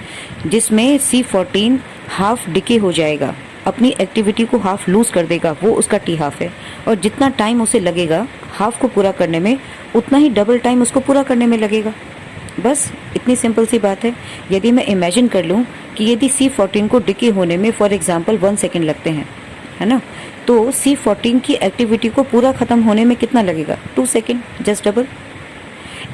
जिसमें C14 हाफ डिके हो जाएगा, अपनी एक्टिविटी को हाफ लूज कर देगा, वो उसका T12 है। और जितना टाइम उसे लगेगा हाफ को पूरा करने में, उतना ही डबल टाइम उसको पूरा करने में लगेगा। बस इतनी सिंपल सी बात है। यदि मैं इमेजिन कर लूँ कि यदि C14 को डिके होने में फॉर एग्जांपल 1 सेकेंड लगते हैं, है ना, तो C14 की एक्टिविटी को पूरा ख़त्म होने में कितना लगेगा? 2 सेकेंड, जस्ट डबल।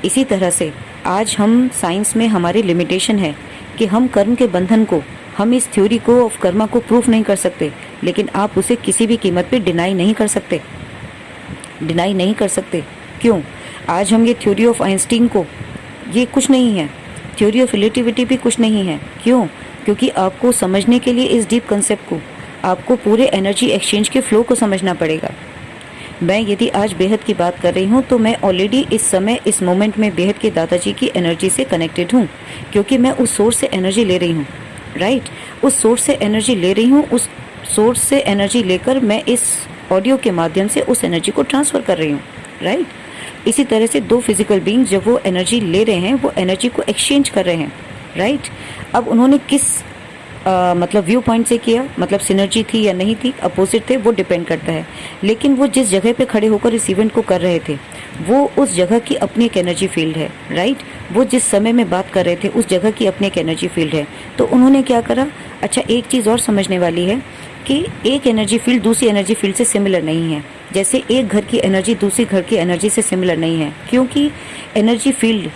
इसी तरह से आज हम साइंस में हमारी लिमिटेशन है कि हम कर्म के बंधन को, हम इस थ्योरी को ऑफ कर्मा को प्रूफ नहीं कर सकते, लेकिन आप उसे किसी भी कीमत पे डिनाई नहीं कर सकते, डिनाई नहीं कर सकते। क्यों? आज हम ये थ्योरी ऑफ आइंस्टीन को, ये कुछ नहीं है, थ्योरी ऑफ रिलेटिविटी भी कुछ नहीं है। क्यों? क्योंकि आपको समझने के लिए इस डीप कंसेप्ट को, आपको पूरे एनर्जी एक्सचेंज के फ्लो को समझना पड़ेगा। मैं यदि आज बेहद की बात कर रही हूँ तो मैं ऑलरेडी इस समय, इस मोमेंट में बेहद के दादाजी की एनर्जी से कनेक्टेड हूँ, क्योंकि मैं उस सोर्स से एनर्जी ले रही हूँ, राइट। उस सोर्स से एनर्जी ले रही हूँ, उस सोर्स से एनर्जी लेकर मैं इस ऑडियो के माध्यम से उस एनर्जी को ट्रांसफ़र कर रही हूँ, राइट। इसी तरह से दो फिजिकल बीइंग जब वो एनर्जी ले रहे हैं, वो एनर्जी को एक्सचेंज कर रहे हैं, राइट। अब उन्होंने किस मतलब व्यू पॉइंट से किया, मतलब सिनर्जी थी या नहीं थी, अपोजिट थे, वो डिपेंड करता है। लेकिन वो जिस जगह पे खड़े होकर इस इवेंट को कर रहे थे, वो उस जगह की अपनी एक एनर्जी फील्ड है, राइट। वो जिस समय में बात कर रहे थे उस जगह की अपनी एक एनर्जी फील्ड है। तो उन्होंने क्या करा, अच्छा एक चीज़ और समझने वाली है कि एक एनर्जी फील्ड दूसरी एनर्जी फील्ड से सिमिलर नहीं है। जैसे एक घर की एनर्जी दूसरी घर की एनर्जी से सिमिलर नहीं है, क्योंकि एनर्जी फील्ड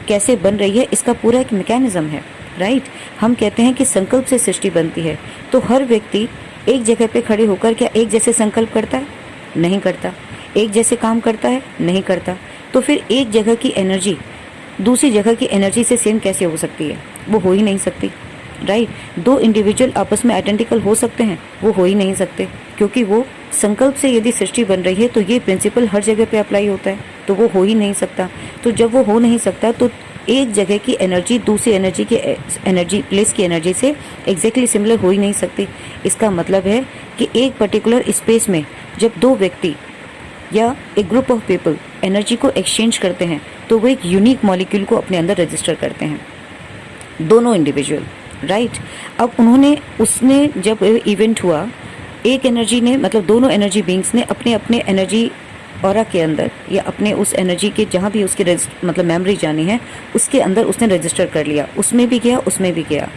कैसे बन रही है इसका पूरा एक मैकेनिज्म है, राइट। हम कहते हैं कि संकल्प से सृष्टि बनती है। तो हर व्यक्ति एक जगह पे खड़े होकर क्या एक जैसे संकल्प करता है? नहीं करता। एक जैसे काम करता है? नहीं करता। तो फिर एक जगह की एनर्जी दूसरी जगह की एनर्जी से सेम कैसे हो सकती है? वो हो ही नहीं सकती, राइट। दो इंडिविजुअल आपस में आइडेंटिकल हो सकते हैं? वो हो ही नहीं सकते, क्योंकि वो संकल्प से यदि सृष्टि बन रही है तो ये प्रिंसिपल हर जगह पे अप्लाई होता है, तो वो हो ही नहीं सकता। तो जब वो हो नहीं सकता तो एक जगह की एनर्जी दूसरी एनर्जी की एनर्जी प्लेस की एनर्जी से एग्जैक्टली सिमिलर हो ही नहीं सकती। इसका मतलब है कि एक पर्टिकुलर स्पेस में जब दो व्यक्ति या एक ग्रुप ऑफ पीपल एनर्जी को एक्सचेंज करते हैं तो वो एक यूनिक मॉलिक्यूल को अपने अंदर रजिस्टर करते हैं, दोनों इंडिविजुअल, राइट। अब उसने जब इवेंट हुआ, एक एनर्जी ने मतलब दोनों एनर्जी बीइंग्स ने अपने अपने एनर्जी ऑरा के अंदर या अपने उस एनर्जी के जहाँ भी उसकी मतलब मेमोरी जानी है उसके अंदर उसने रजिस्टर कर लिया। उसमें भी गया उसमें भी गया,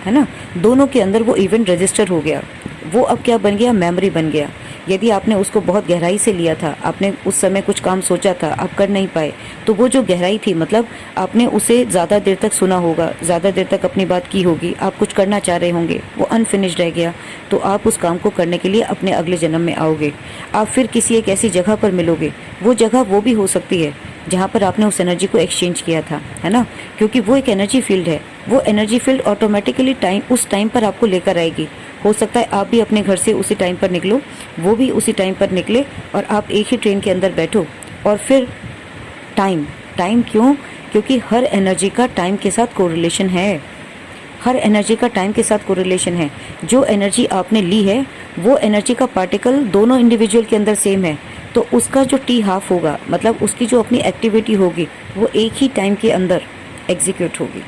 है ना। दोनों के अंदर वो इवेंट रजिस्टर हो गया। वो अब क्या बन गया? मेमोरी बन गया। यदि आपने उसको बहुत गहराई से लिया था, आपने उस समय कुछ काम सोचा था, आप कर नहीं पाए, तो वो जो गहराई थी मतलब आपने उसे ज़्यादा देर तक सुना होगा, ज़्यादा देर तक अपनी बात की होगी, आप कुछ करना चाह रहे होंगे, वो अनफिनिश्ड रह गया। तो आप उस काम को करने के लिए अपने अगले जन्म में आओगे। आप फिर किसी एक ऐसी जगह पर मिलोगे। वो जगह वो भी हो सकती है जहाँ पर आपने उस एनर्जी को एक्सचेंज किया था, है ना, क्योंकि वो एक एनर्जी फील्ड है। वो एनर्जी फील्ड ऑटोमेटिकली उस टाइम पर आपको लेकर आएगी। हो सकता है आप भी अपने घर से उसी टाइम पर निकलो, वो भी उसी टाइम पर निकले और आप एक ही ट्रेन के अंदर बैठो। और फिर टाइम क्यों? क्योंकि हर एनर्जी का टाइम के साथ कोरिलेशन है। हर एनर्जी का टाइम के साथ कोरिलेशन है। जो एनर्जी आपने ली है वो एनर्जी का पार्टिकल दोनों इंडिविजुअल के अंदर सेम है, तो उसका जो टी हाफ होगा मतलब उसकी जो अपनी एक्टिविटी होगी वो एक ही टाइम के अंदर एग्जीक्यूट होगी।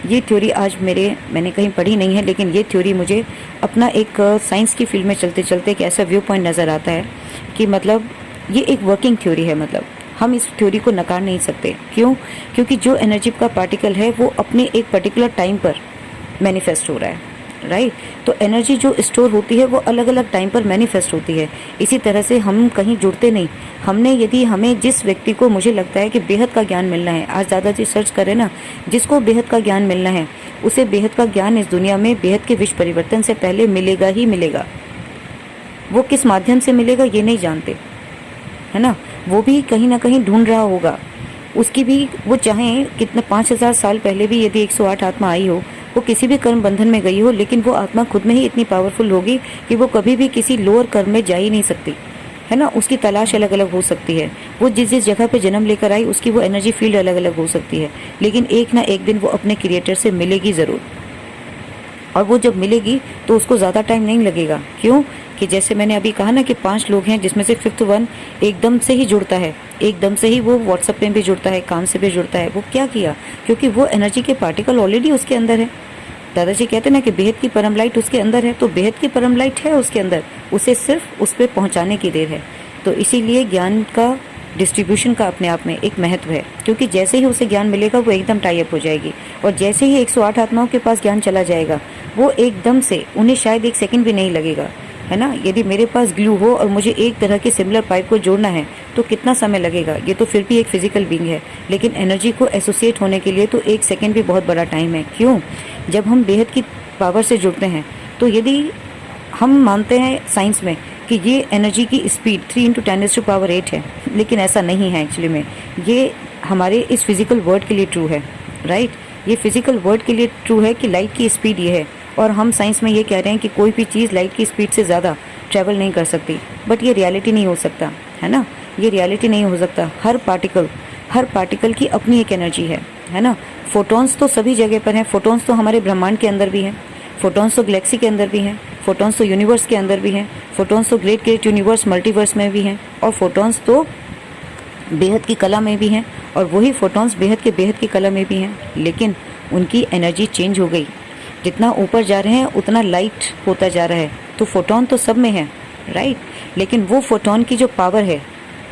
ये थ्योरी आज मैंने कहीं पढ़ी नहीं है, लेकिन ये थ्योरी मुझे अपना एक साइंस की फील्ड में चलते चलते एक ऐसा व्यू पॉइंट नज़र आता है कि मतलब ये एक वर्किंग थ्योरी है। मतलब हम इस थ्योरी को नकार नहीं सकते। क्यों? क्योंकि जो एनर्जी का पार्टिकल है वो अपने एक पर्टिकुलर टाइम पर मैनिफेस्ट हो रहा है, राइट। तो एनर्जी जो स्टोर होती है वो अलग अलग टाइम पर मैनिफेस्ट होती है। इसी तरह से हम कहीं जुड़ते नहीं। यदि हमें जिस व्यक्ति को मुझे लगता है कि बेहद का ज्ञान मिलना है, आज दादाजी सर्च करें ना, जिसको बेहद का ज्ञान मिलना है उसे बेहद का ज्ञान इस दुनिया में बेहद के विश्व परिवर्तन से पहले मिलेगा ही मिलेगा। वो किस माध्यम से मिलेगा ये नहीं जानते, है ना। वो भी कहीं ना कहीं ढूंढ रहा होगा। उसकी भी वो चाहे कितने 5000 साल पहले भी यदि 108 आत्मा आई हो, वो किसी भी कर्म बंधन में गई हो, लेकिन वो आत्मा खुद में ही इतनी पावरफुल होगी कि वो कभी भी किसी लोअर कर्म में जा ही नहीं सकती, है ना। उसकी तलाश अलग अलग हो सकती है। वो जिस जिस जगह पे जन्म लेकर आई उसकी वो एनर्जी फील्ड अलग अलग हो सकती है, लेकिन एक ना एक दिन वो अपने क्रिएटर से मिलेगी ज़रूर। और वो जब मिलेगी तो उसको ज़्यादा टाइम नहीं लगेगा। क्यों? कि जैसे मैंने अभी कहा ना कि 5 लोग हैं जिसमें से 5th वन एकदम से ही जुड़ता है, एकदम से ही वो व्हाट्सएप में भी जुड़ता है, काम से भी जुड़ता है। वो क्या किया? क्योंकि वो एनर्जी के पार्टिकल ऑलरेडी उसके अंदर है। दादाजी कहते हैं ना कि बेहद की परम लाइट उसके अंदर है, तो बेहद की परम लाइट है उसके अंदर, उसे सिर्फ उस पर पहुँचाने की देर है। तो इसीलिए ज्ञान का डिस्ट्रीब्यूशन का अपने आप में एक महत्व है, क्योंकि जैसे ही उसे ज्ञान मिलेगा वो एकदम टाई अप हो जाएगी। और जैसे ही 108 आत्माओं के पास ज्ञान चला जाएगा वो एकदम से, उन्हें शायद 1 सेकंड भी नहीं लगेगा, है ना। यदि मेरे पास ग्लू हो और मुझे एक तरह के सिमिलर पाइप को जोड़ना है तो कितना समय लगेगा? ये तो फिर भी एक फिजिकल बीइंग है, लेकिन एनर्जी को एसोसिएट होने के लिए तो 1 सेकंड भी बहुत बड़ा टाइम है। क्यों? जब हम बेहद की पावर से जुड़ते हैं तो यदि हम मानते हैं साइंस में कि ये एनर्जी की स्पीड 3 × 10⁸ है, लेकिन ऐसा नहीं है एक्चुअली में। ये हमारे इस फिजिकल वर्ल्ड के लिए ट्रू है, राइट। ये फिजिकल वर्ल्ड के लिए ट्रू है कि लाइट की स्पीड ये है, और हम साइंस में ये कह रहे हैं कि कोई भी चीज़ लाइट की स्पीड से ज़्यादा ट्रैवल नहीं कर सकती। बट ये रियलिटी नहीं हो सकता, है ना। ये रियलिटी नहीं हो सकता। हर पार्टिकल की अपनी एक एनर्जी है ना। फोटॉन्स तो सभी जगह पर हैं। फोटॉन्स तो हमारे ब्रह्मांड के अंदर भी हैं, फोटॉन्स तो गैलेक्सी के अंदर भी हैं, फोटॉन्स तो यूनिवर्स के अंदर भी हैं, फोटॉन्स तो ग्रेट यूनिवर्स मल्टीवर्स में भी हैं, और फोटॉन्स तो बेहद की कला में भी हैं, और वही फोटॉन्स बेहद की कला में भी हैं। लेकिन उनकी एनर्जी चेंज हो गई। जितना ऊपर जा रहे हैं उतना लाइट होता जा रहा है। तो फोटॉन तो सब में है, राइट। लेकिन वो फोटॉन की जो पावर है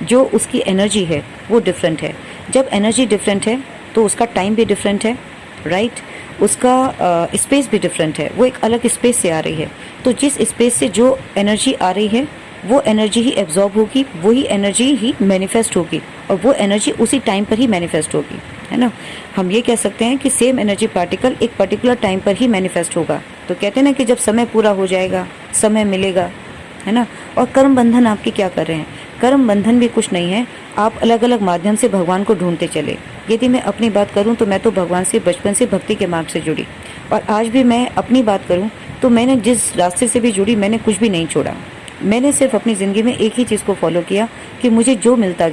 जो उसकी एनर्जी है वो डिफरेंट है। जब एनर्जी डिफरेंट है तो उसका टाइम भी डिफरेंट है, राइट, उसका स्पेस भी डिफरेंट है, वो एक अलग स्पेस से आ रही है। तो जिस स्पेस से जो एनर्जी आ रही है वो एनर्जी ही एब्जॉर्ब होगी, वही एनर्जी ही मैनिफेस्ट होगी और वो एनर्जी उसी टाइम पर ही मैनिफेस्ट होगी, है ना। हम ये कह सकते हैं कि सेम एनर्जी पार्टिकल एक पर्टिकुलर टाइम पर ही मैनिफेस्ट होगा। तो कहते हैं ना कि जब समय पूरा हो जाएगा, समय मिलेगा, है ना। और कर्म बंधन आपके क्या कर रहे हैं? कर्म बंधन भी कुछ नहीं है, आप अलग अलग माध्यम से भगवान को ढूंढते चले। यदि मैं अपनी बात करूं तो मैं तो भगवान से बचपन से भक्ति के मार्ग से जुड़ी, और आज भी मैं अपनी बात करूं तो मैंने जिस रास्ते से भी जुड़ी मैंने कुछ भी नहीं छोड़ा। मैंने सिर्फ अपनी ज़िंदगी में एक ही चीज़ को फॉलो किया कि मुझे जो मिलता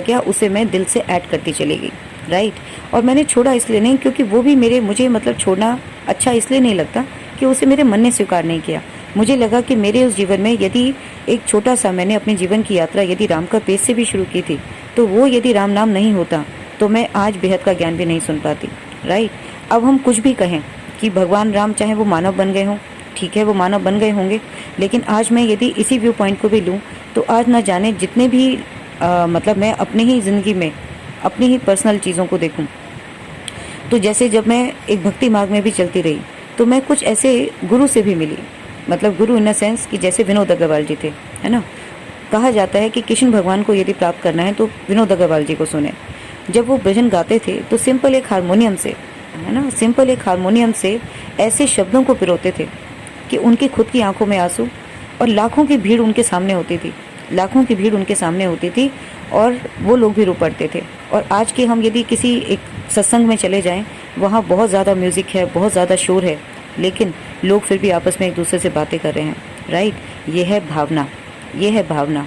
गया उसे मैं दिल से ऐड करती चली गई, राइट। और मैंने छोड़ा इसलिए नहीं क्योंकि वो भी मुझे मतलब छोड़ना अच्छा इसलिए नहीं लगता कि उसे मेरे मन ने स्वीकार नहीं किया। मुझे लगा कि मेरे उस जीवन में यदि एक छोटा सा मैंने अपने जीवन की यात्रा यदि राम का पेज से भी शुरू की थी तो वो यदि राम नाम नहीं होता तो मैं आज बेहद का ज्ञान भी नहीं सुन पाती, राइट। अब हम कुछ भी कहें कि भगवान राम चाहे वो मानव बन गए हों, ठीक है, वो मानव बन गए होंगे, लेकिन आज मैं यदि इसी व्यू पॉइंट को भी लूँ तो आज ना जाने जितने भी मतलब मैं अपनी ही ज़िंदगी में अपनी ही पर्सनल चीज़ों को देखूं तो जैसे जब मैं एक भक्ति मार्ग में भी चलती रही तो मैं कुछ ऐसे गुरु से भी मिली, मतलब गुरु इन द सेंस कि जैसे विनोद अग्रवाल जी थे, है ना। कहा जाता है कि कृष्ण भगवान को यदि प्राप्त करना है तो विनोद अग्रवाल जी को सुने। जब वो भजन गाते थे तो सिंपल एक हारमोनियम से, है ना, सिंपल एक हारमोनियम से ऐसे शब्दों को पिरोते थे कि उनकी खुद की आंखों में आंसू और लाखों की भीड़ उनके सामने होती थी, लाखों की भीड़ उनके सामने होती थी और वो लोग भी रो पड़ते थे। और आज के हम यदि किसी एक सत्संग में चले जाएं, वहाँ बहुत ज़्यादा म्यूज़िक है, बहुत ज़्यादा शोर है, लेकिन लोग फिर भी आपस में एक दूसरे से बातें कर रहे हैं, राइट। ये है भावना, ये है भावना।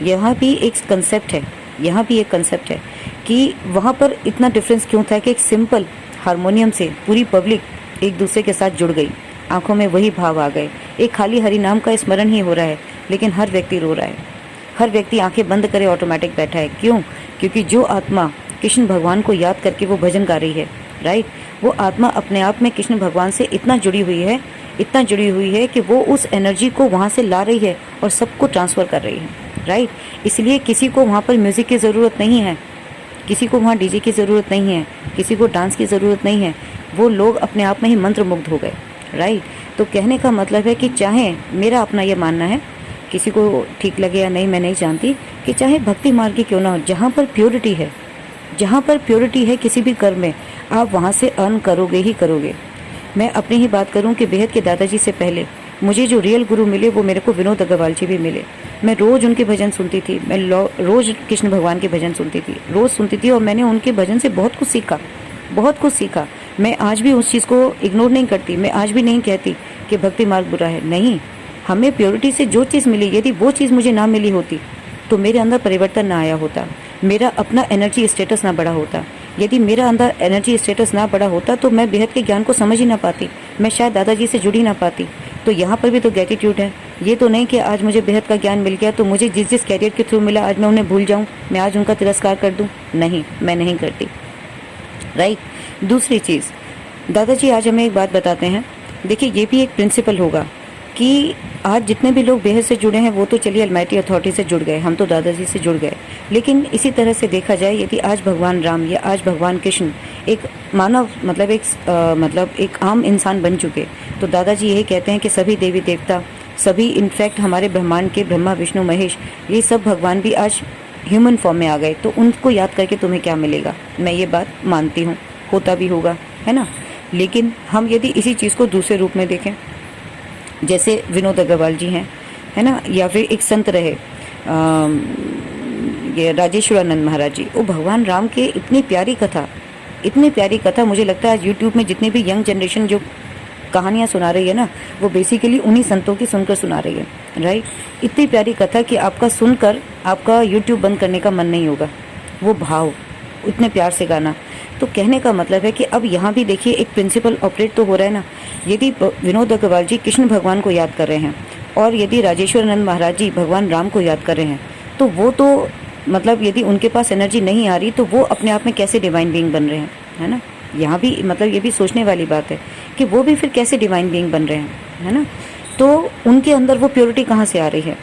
यहाँ भी एक कंसेप्ट है, यहाँ भी एक कंसेप्ट है कि वहाँ पर इतना डिफरेंस क्यों था कि एक सिंपल हारमोनियम से पूरी पब्लिक एक दूसरे के साथ जुड़ गई, आंखों में वही भाव आ गए। एक खाली हरि नाम का स्मरण ही हो रहा है लेकिन हर व्यक्ति रो रहा है, हर व्यक्ति आंखें बंद करे ऑटोमेटिक बैठा है। क्यों? क्योंकि जो आत्मा कृष्ण भगवान को याद करके वो भजन गा रही है, राइट, वो आत्मा अपने आप में कृष्ण भगवान से इतना जुड़ी हुई है, इतना जुड़ी हुई है कि वो उस एनर्जी को वहाँ से ला रही है और सबको ट्रांसफ़र कर रही है, राइट। इसलिए किसी को वहाँ पर म्यूज़िक की ज़रूरत नहीं है, किसी को वहाँ डीजे की ज़रूरत नहीं है, किसी को डांस की ज़रूरत नहीं है। वो लोग अपने आप में ही मंत्रमुग्ध हो गए, राइट। तो कहने का मतलब है कि चाहे मेरा अपना ये मानना है, किसी को ठीक लगे या नहीं मैं नहीं जानती, कि चाहे भक्ति मार्ग की क्यों ना हो, जहाँ पर प्योरिटी है, जहाँ पर प्योरिटी है किसी भी कर्म में, आप वहाँ से अर्न करोगे ही करोगे। मैं अपनी ही बात करूँ कि बेहद के दादाजी से पहले मुझे जो रियल गुरु मिले वो मेरे को विनोद अग्रवाल जी भी मिले। मैं रोज़ उनके भजन सुनती थी, मैं रोज़ कृष्ण भगवान के भजन सुनती थी, रोज़ सुनती थी, और मैंने उनके भजन से बहुत कुछ सीखा, बहुत कुछ सीखा। मैं आज भी उस चीज़ को इग्नोर नहीं करती, मैं आज भी नहीं कहती कि भक्ति मार्ग बुरा है, नहीं। हमें प्योरिटी से जो चीज़ मिली, यदि वो चीज़ मुझे ना मिली होती तो मेरे अंदर परिवर्तन ना आया होता, मेरा अपना एनर्जी स्टेटस ना बढ़ा होता। यदि मेरा अंदर एनर्जी स्टेटस ना बढ़ा होता तो मैं बेहद के ज्ञान को समझ ही ना पाती, मैं शायद दादाजी से जुड़ ही ना पाती। तो यहाँ पर भी तो ग्रेटिट्यूड है। ये तो नहीं कि आज मुझे बेहद का ज्ञान मिल गया तो मुझे जिस जिस कैरियर के थ्रू मिला आज मैं उन्हें भूल जाऊँ, मैं आज उनका तिरस्कार कर दूँ, नहीं, मैं नहीं करती, राइट। दूसरी चीज़, दादाजी आज हमें एक बात बताते हैं, देखिए ये भी एक प्रिंसिपल होगा कि आज जितने भी लोग बेहद से जुड़े हैं वो तो चलिए अलमाइटी अथॉरिटी से जुड़ गए, हम तो दादाजी से जुड़ गए, लेकिन इसी तरह से देखा जाए यदि आज भगवान राम या आज भगवान कृष्ण एक मानव मतलब एक आम इंसान बन चुके, तो दादाजी यही कहते हैं कि सभी देवी देवता, सभी इनफैक्ट हमारे ब्रह्मांड के ब्रह्मा विष्णु महेश, ये सब भगवान भी आज ह्यूमन फॉर्म में आ गए, तो उनको याद करके तुम्हें क्या मिलेगा। मैं ये बात मानती हूँ, होता भी होगा, है ना। लेकिन हम यदि इसी चीज़ को दूसरे रूप में देखें, जैसे विनोद अग्रवाल जी हैं, है ना, या फिर एक संत रहे ये राजेश्वरानंद महाराज जी, वो भगवान राम के इतनी प्यारी कथा मुझे लगता है आज यूट्यूब में जितने भी यंग जनरेशन जो कहानियाँ सुना रही है ना, वो बेसिकली उन्हीं संतों की सुनकर सुना रही है, राइट। इतनी प्यारी कथा कि आपका सुनकर आपका यूट्यूब बंद करने का मन नहीं होगा, वो भाव इतने प्यार से गाना। तो कहने का मतलब है कि अब यहाँ भी देखिए एक प्रिंसिपल ऑपरेट तो हो रहा है ना। यदि विनोद अग्रवाल जी कृष्ण भगवान को याद कर रहे हैं और यदि राजेश्वरानंद महाराज जी भगवान राम को याद कर रहे हैं, तो वो तो मतलब यदि उनके पास एनर्जी नहीं आ रही तो वो अपने आप में कैसे डिवाइन बीइंग बन रहे हैं, है ना। यहाँ भी मतलब ये भी सोचने वाली बात है कि वो भी फिर कैसे डिवाइन बीइंग बन रहे हैं, है ना। तो उनके अंदर वो प्योरिटी कहाँ से आ रही है।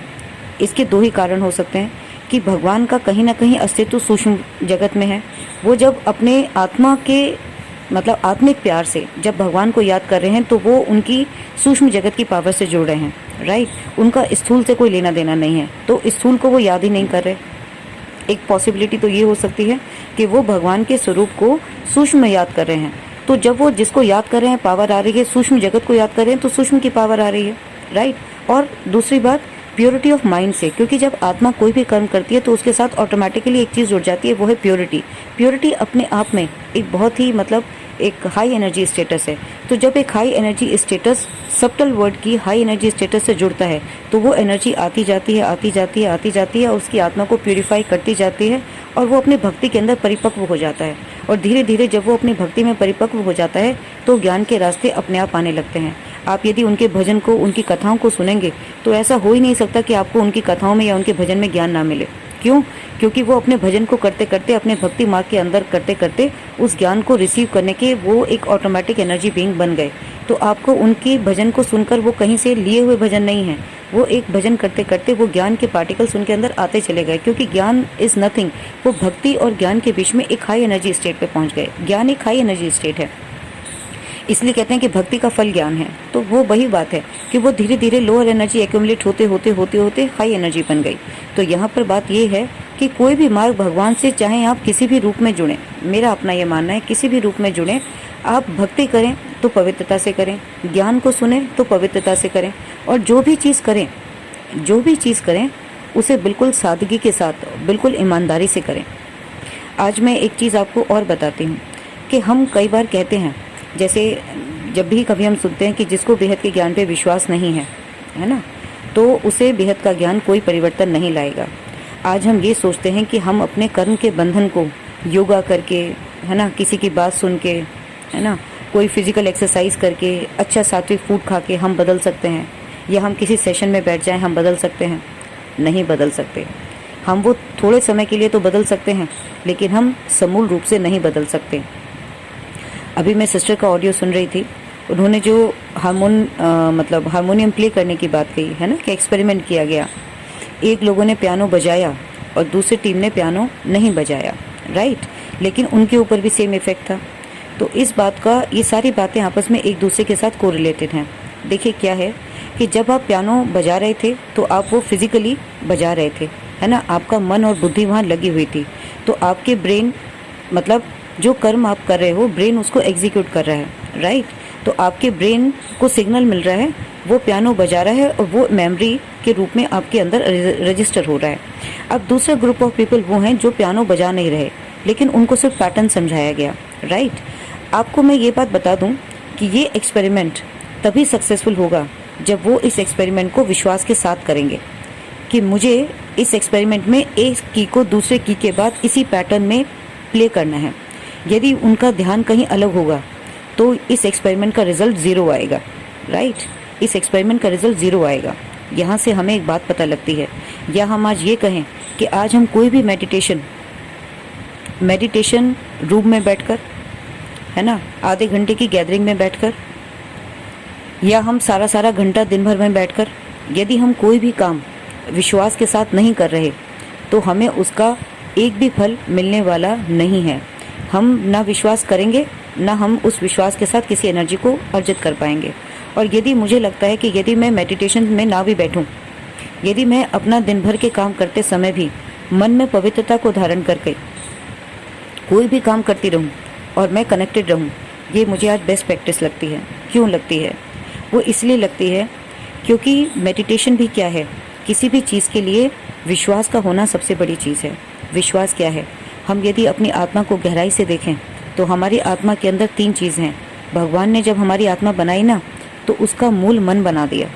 इसके दो ही कारण हो सकते हैं कि भगवान का कहीं ना कहीं अस्तित्व सूक्ष्म जगत में है। वो जब अपने आत्मा के मतलब आत्मिक प्यार से जब भगवान को याद कर रहे हैं तो वो उनकी सूक्ष्म जगत की पावर से जुड़ रहे हैं, राइट। उनका स्थूल से कोई लेना देना नहीं है, तो स्थूल को वो याद ही नहीं कर रहे। एक पॉसिबिलिटी तो ये हो सकती है कि वो भगवान के स्वरूप को सूक्ष्म में याद कर रहे हैं। तो जब वो जिसको याद कर रहे हैं पावर आ रही है, सूक्ष्म जगत को याद कर रहे हैं तो सूक्ष्म की पावर आ रही है, राइट। और दूसरी बात प्योरिटी ऑफ माइंड से, क्योंकि जब आत्मा कोई भी कर्म करती है तो उसके साथ ऑटोमेटिकली एक चीज़ जुड़ जाती है, वो है प्योरिटी। प्योरिटी अपने आप में एक बहुत ही मतलब एक हाई एनर्जी स्टेटस है। तो जब एक high energy status subtle word की हाई एनर्जी स्टेटस से जुड़ता है तो वो एनर्जी आती जाती है आती जाती है आती जाती है और उसकी आत्मा को प्यूरिफाई करती जाती है और वो अपनी भक्ति के अंदर परिपक्व हो जाता है। और धीरे धीरे जब वो अपनी भक्ति में परिपक्व हो जाता है तो ज्ञान के रास्ते अपने आप आने लगते हैं। आप यदि उनके भजन को, उनकी कथाओं को सुनेंगे तो ऐसा हो ही नहीं सकता कि आपको उनकी कथाओं में या उनके भजन में ज्ञान ना मिले। क्यों? क्योंकि वो अपने भजन को करते करते, अपने भक्ति मार्ग के अंदर करते करते उस ज्ञान को रिसीव करने के वो एक ऑटोमेटिक एनर्जी बीइंग बन गए। तो आपको उनकी भजन को सुनकर वो कहीं से लिए हुए भजन नहीं है, वो एक भजन करते करते वो ज्ञान के पार्टिकल्स उनके अंदर आते चले गए। क्योंकि ज्ञान इज नथिंग, वो भक्ति और ज्ञान के बीच में एक हाई एनर्जी स्टेट पे पहुंच गए। ज्ञान एक हाई एनर्जी स्टेट है, इसलिए कहते हैं कि भक्ति का फल ज्ञान है। तो वो वही बात है कि वो धीरे धीरे लोअर एनर्जी एक्यूमुलेट होते होते होते होते हाई एनर्जी बन गई। तो यहाँ पर बात ये है कि कोई भी मार्ग भगवान से चाहे आप किसी भी रूप में जुड़ें, मेरा अपना ये मानना है किसी भी रूप में जुड़ें, आप भक्ति करें तो पवित्रता से करें, ज्ञान को सुने तो पवित्रता से करें, और जो भी चीज़ करें उसे बिल्कुल सादगी के साथ, बिल्कुल ईमानदारी से करें। आज मैं एक चीज़ आपको और बताती हूँ कि हम कई बार कहते हैं, जैसे जब भी कभी हम सुनते हैं कि जिसको बेहद के ज्ञान पे विश्वास नहीं है, है ना, तो उसे बेहद का ज्ञान कोई परिवर्तन नहीं लाएगा। आज हम ये सोचते हैं कि हम अपने कर्म के बंधन को योगा करके, है ना, किसी की बात सुन के, है ना, कोई फिजिकल एक्सरसाइज करके, अच्छा सात्विक फूड खा के हम बदल सकते हैं, या हम किसी सेशन में बैठ जाएं हम बदल सकते हैं। नहीं बदल सकते। हम वो थोड़े समय के लिए तो बदल सकते हैं, लेकिन हम समूल रूप से नहीं बदल सकते। अभी मैं सिस्टर का ऑडियो सुन रही थी, उन्होंने जो हारमोनियम प्ले करने की बात कही है ना, कि एक्सपेरिमेंट किया गया, एक लोगों ने पियानो बजाया और दूसरी टीम ने पियानो नहीं बजाया, राइट, लेकिन उनके ऊपर भी सेम इफेक्ट था। तो इस बात का, ये सारी बातें आपस में एक दूसरे के साथ कोरिलेटेड हैं। देखिए क्या है कि जब आप पियानो बजा रहे थे तो आप वो फिजिकली बजा रहे थे, है ना, आपका मन और बुद्धि वहाँ लगी हुई थी, तो आपके ब्रेन, मतलब जो कर्म आप कर रहे हो ब्रेन उसको एग्जीक्यूट कर रहा है, राइट। तो आपके ब्रेन को सिग्नल मिल रहा है, वो पियानो बजा रहा है और वो मेमोरी के रूप में आपके अंदर रजिस्टर हो रहा है। अब दूसरा ग्रुप ऑफ पीपल वो हैं जो पियानो बजा नहीं रहे, लेकिन उनको सिर्फ पैटर्न समझाया गया, राइट। आपको मैं ये बात बता दूं कि ये एक्सपेरिमेंट तभी सक्सेसफुल होगा जब वो इस एक्सपेरिमेंट को विश्वास के साथ करेंगे कि मुझे इस एक्सपेरिमेंट में एक की को दूसरे की के बाद इसी पैटर्न में प्ले करना है। यदि उनका ध्यान कहीं अलग होगा तो इस एक्सपेरिमेंट का रिजल्ट ज़ीरो आएगा, राइट। इस एक्सपेरिमेंट का रिजल्ट ज़ीरो आएगा। यहाँ से हमें एक बात पता लगती है, या हम आज ये कहें कि आज हम कोई भी मेडिटेशन रूम में बैठकर, है ना, आधे घंटे की गैदरिंग में बैठकर, या हम सारा घंटा दिन भर में बैठकर, यदि हम कोई भी काम विश्वास के साथ नहीं कर रहे तो हमें उसका एक भी फल मिलने वाला नहीं है। हम ना विश्वास करेंगे, ना हम उस विश्वास के साथ किसी एनर्जी को अर्जित कर पाएंगे। और यदि मुझे लगता है कि यदि मैं मेडिटेशन में ना भी बैठूं, यदि मैं अपना दिन भर के काम करते समय भी मन में पवित्रता को धारण करके कोई भी काम करती रहूं और मैं कनेक्टेड रहूं, ये मुझे आज बेस्ट प्रैक्टिस लगती है। क्यों लगती है? वो इसलिए लगती है क्योंकि मेडिटेशन भी क्या है, किसी भी चीज़ के लिए विश्वास का होना सबसे बड़ी चीज़ है। विश्वास क्या है? हम यदि अपनी आत्मा को गहराई से देखें तो हमारी आत्मा के अंदर 3 चीज़ हैं। भगवान ने जब हमारी आत्मा बनाई ना, तो उसका मूल मन बना दिया,